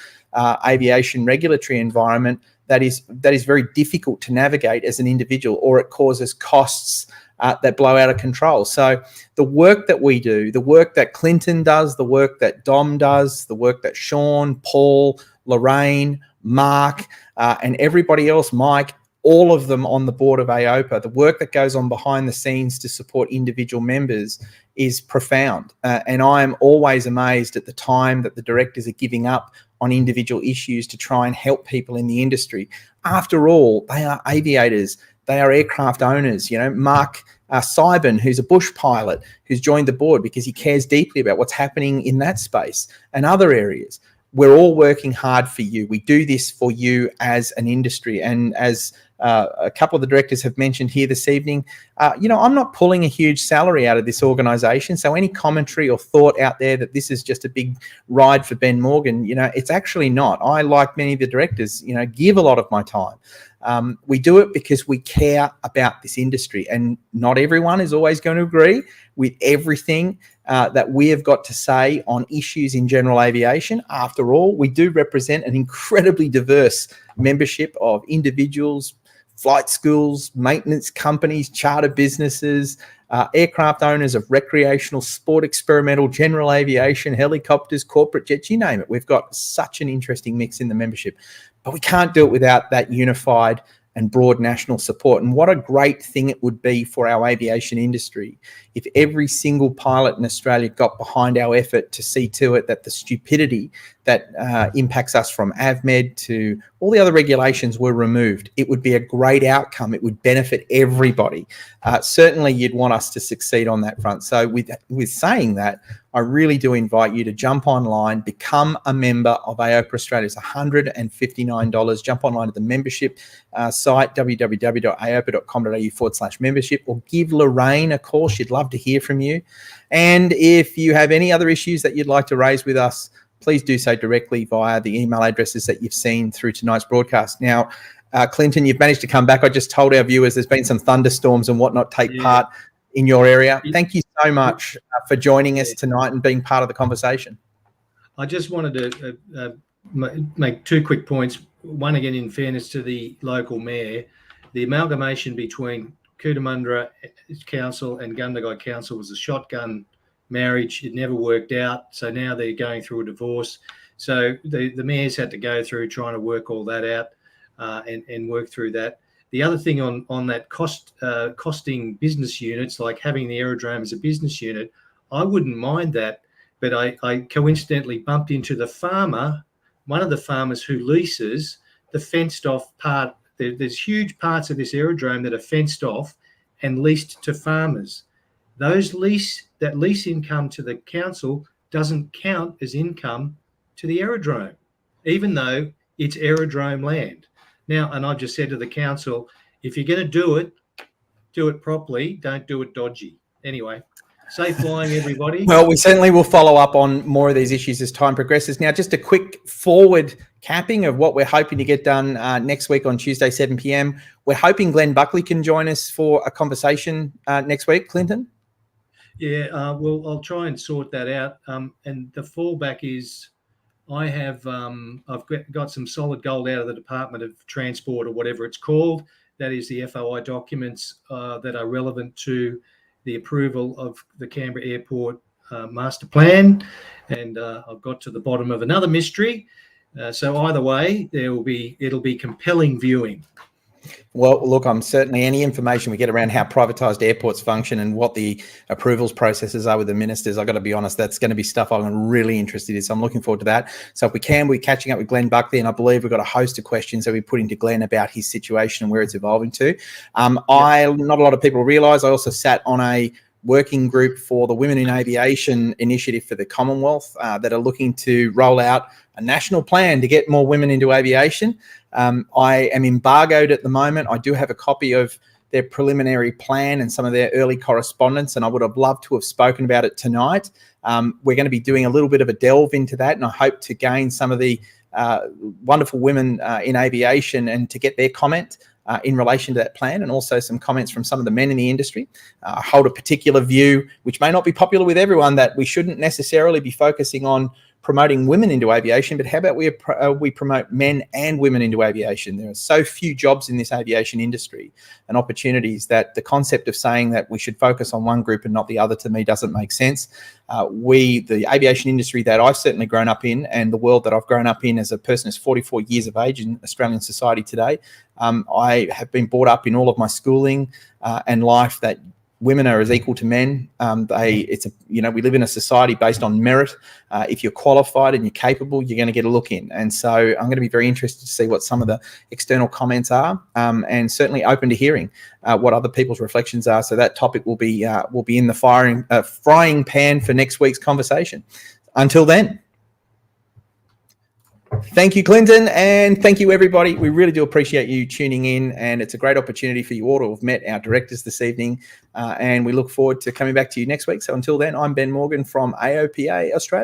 aviation regulatory environment that is very difficult to navigate as an individual, or it causes costs that blow out of control. So the work that we do, the work that Clinton does, the work that Dom does, the work that Shawn, Paul, Lorraine, Mark, and everybody else, Mike, all of them on the board of AOPA, the work that goes on behind the scenes to support individual members is profound. And I am always amazed at the time that the directors are giving up on individual issues to try and help people in the industry. After all, they are aviators. They are aircraft owners. You know, Mark Simon, who's a bush pilot, who's joined the board because he cares deeply about what's happening in that space and other areas. We're all working hard for you. We do this for you as an industry. And as a couple of the directors have mentioned here this evening, I'm not pulling a huge salary out of this organisation. So any commentary or thought out there that this is just a big ride for Ben Morgan, it's actually not. I, like many of the directors, give a lot of my time. We do it because we care about this industry, and not everyone is always going to agree with everything that we have got to say on issues in general aviation. After all, we do represent an incredibly diverse membership of individuals, flight schools, maintenance companies, charter businesses, aircraft owners of recreational, sport, experimental, general aviation, helicopters, corporate jets, you name it. We've got such an interesting mix in the membership, but we can't do it without that unified and broad national support. And what a great thing it would be for our aviation industry if every single pilot in Australia got behind our effort to see to it that the stupidity that impacts us from AVMED to all the other regulations were removed. It would be a great outcome. It would benefit everybody. Certainly you'd want us to succeed on that front. So with saying that, I really do invite you to jump online, become a member of AOPA Australia. It's $159. Jump online to the membership site, www.aopa.com.au/membership, or give Lorraine a call. She'd love to hear from you. And if you have any other issues that you'd like to raise with us, please do so directly via the email addresses that you've seen through tonight's broadcast. Now, Clinton, you've managed to come back. I just told our viewers there's been some thunderstorms and whatnot take part in your area. Thank you so much for joining us tonight and being part of the conversation. I just wanted to make two quick points. One, again, in fairness to the local mayor, the amalgamation between Cootamundra Council and Gundagai Council was a shotgun marriage. It never worked out. So now they're going through a divorce. So the mayor's had to go through trying to work all that out and work through that. The other thing on that costing business units, like having the aerodrome as a business unit, I wouldn't mind that. But I coincidentally bumped into the farmer, one of the farmers who leases the fenced off part. There's huge parts of this aerodrome that are fenced off and leased to farmers. That lease income to the council doesn't count as income to the aerodrome, even though it's aerodrome land. Now, and I've just said to the council, if you're going to do it properly. Don't do it dodgy. Anyway, safe flying, everybody. Well, we certainly will follow up on more of these issues as time progresses. Now, just a quick forward capping of what we're hoping to get done next week on Tuesday, 7 p.m. We're hoping Glenn Buckley can join us for a conversation next week. Clinton? Yeah, well, I'll try and sort that out. And the fallback is I've got some solid gold out of the Department of Transport or whatever it's called. That is the FOI documents that are relevant to the approval of the Canberra Airport master plan. And I've got to the bottom of another mystery. So either way, it'll be compelling viewing. Well, look, I'm certainly any information we get around how privatised airports function and what the approvals processes are with the ministers, I've got to be honest, that's going to be stuff I'm really interested in. So I'm looking forward to that. So if we can, we're catching up with Glenn Buckley, and I believe we've got a host of questions that we put into Glenn about his situation and where it's evolving to. Not a lot of people realise I also sat on a working group for the Women in Aviation initiative for the Commonwealth that are looking to roll out a national plan to get more women into aviation. I am embargoed at the moment. I do have a copy of their preliminary plan and some of their early correspondence, and I would have loved to have spoken about it tonight. We're going to be doing a little bit of a delve into that, and I hope to gain some of the wonderful women in aviation and to get their comment in relation to that plan, and also some comments from some of the men in the industry. I hold a particular view, which may not be popular with everyone, that we shouldn't necessarily be focusing on promoting women into aviation, but how about we promote men and women into aviation? There are so few jobs in this aviation industry and opportunities that the concept of saying that we should focus on one group and not the other, to me, doesn't make sense. The aviation industry that I've certainly grown up in, and the world that I've grown up in as a person who's 44 years of age in Australian society today, I have been brought up in all of my schooling and life that women are as equal to men. We live in a society based on merit. If you're qualified and you're capable, you're going to get a look in. And so I'm going to be very interested to see what some of the external comments are, and certainly open to hearing what other people's reflections are. So that topic will be in the frying pan for next week's conversation. Until then. Thank you, Clinton, and thank you, everybody. We really do appreciate you tuning in, and it's a great opportunity for you all to have met our directors this evening, and we look forward to coming back to you next week. So until then, I'm Ben Morgan from AOPA Australia.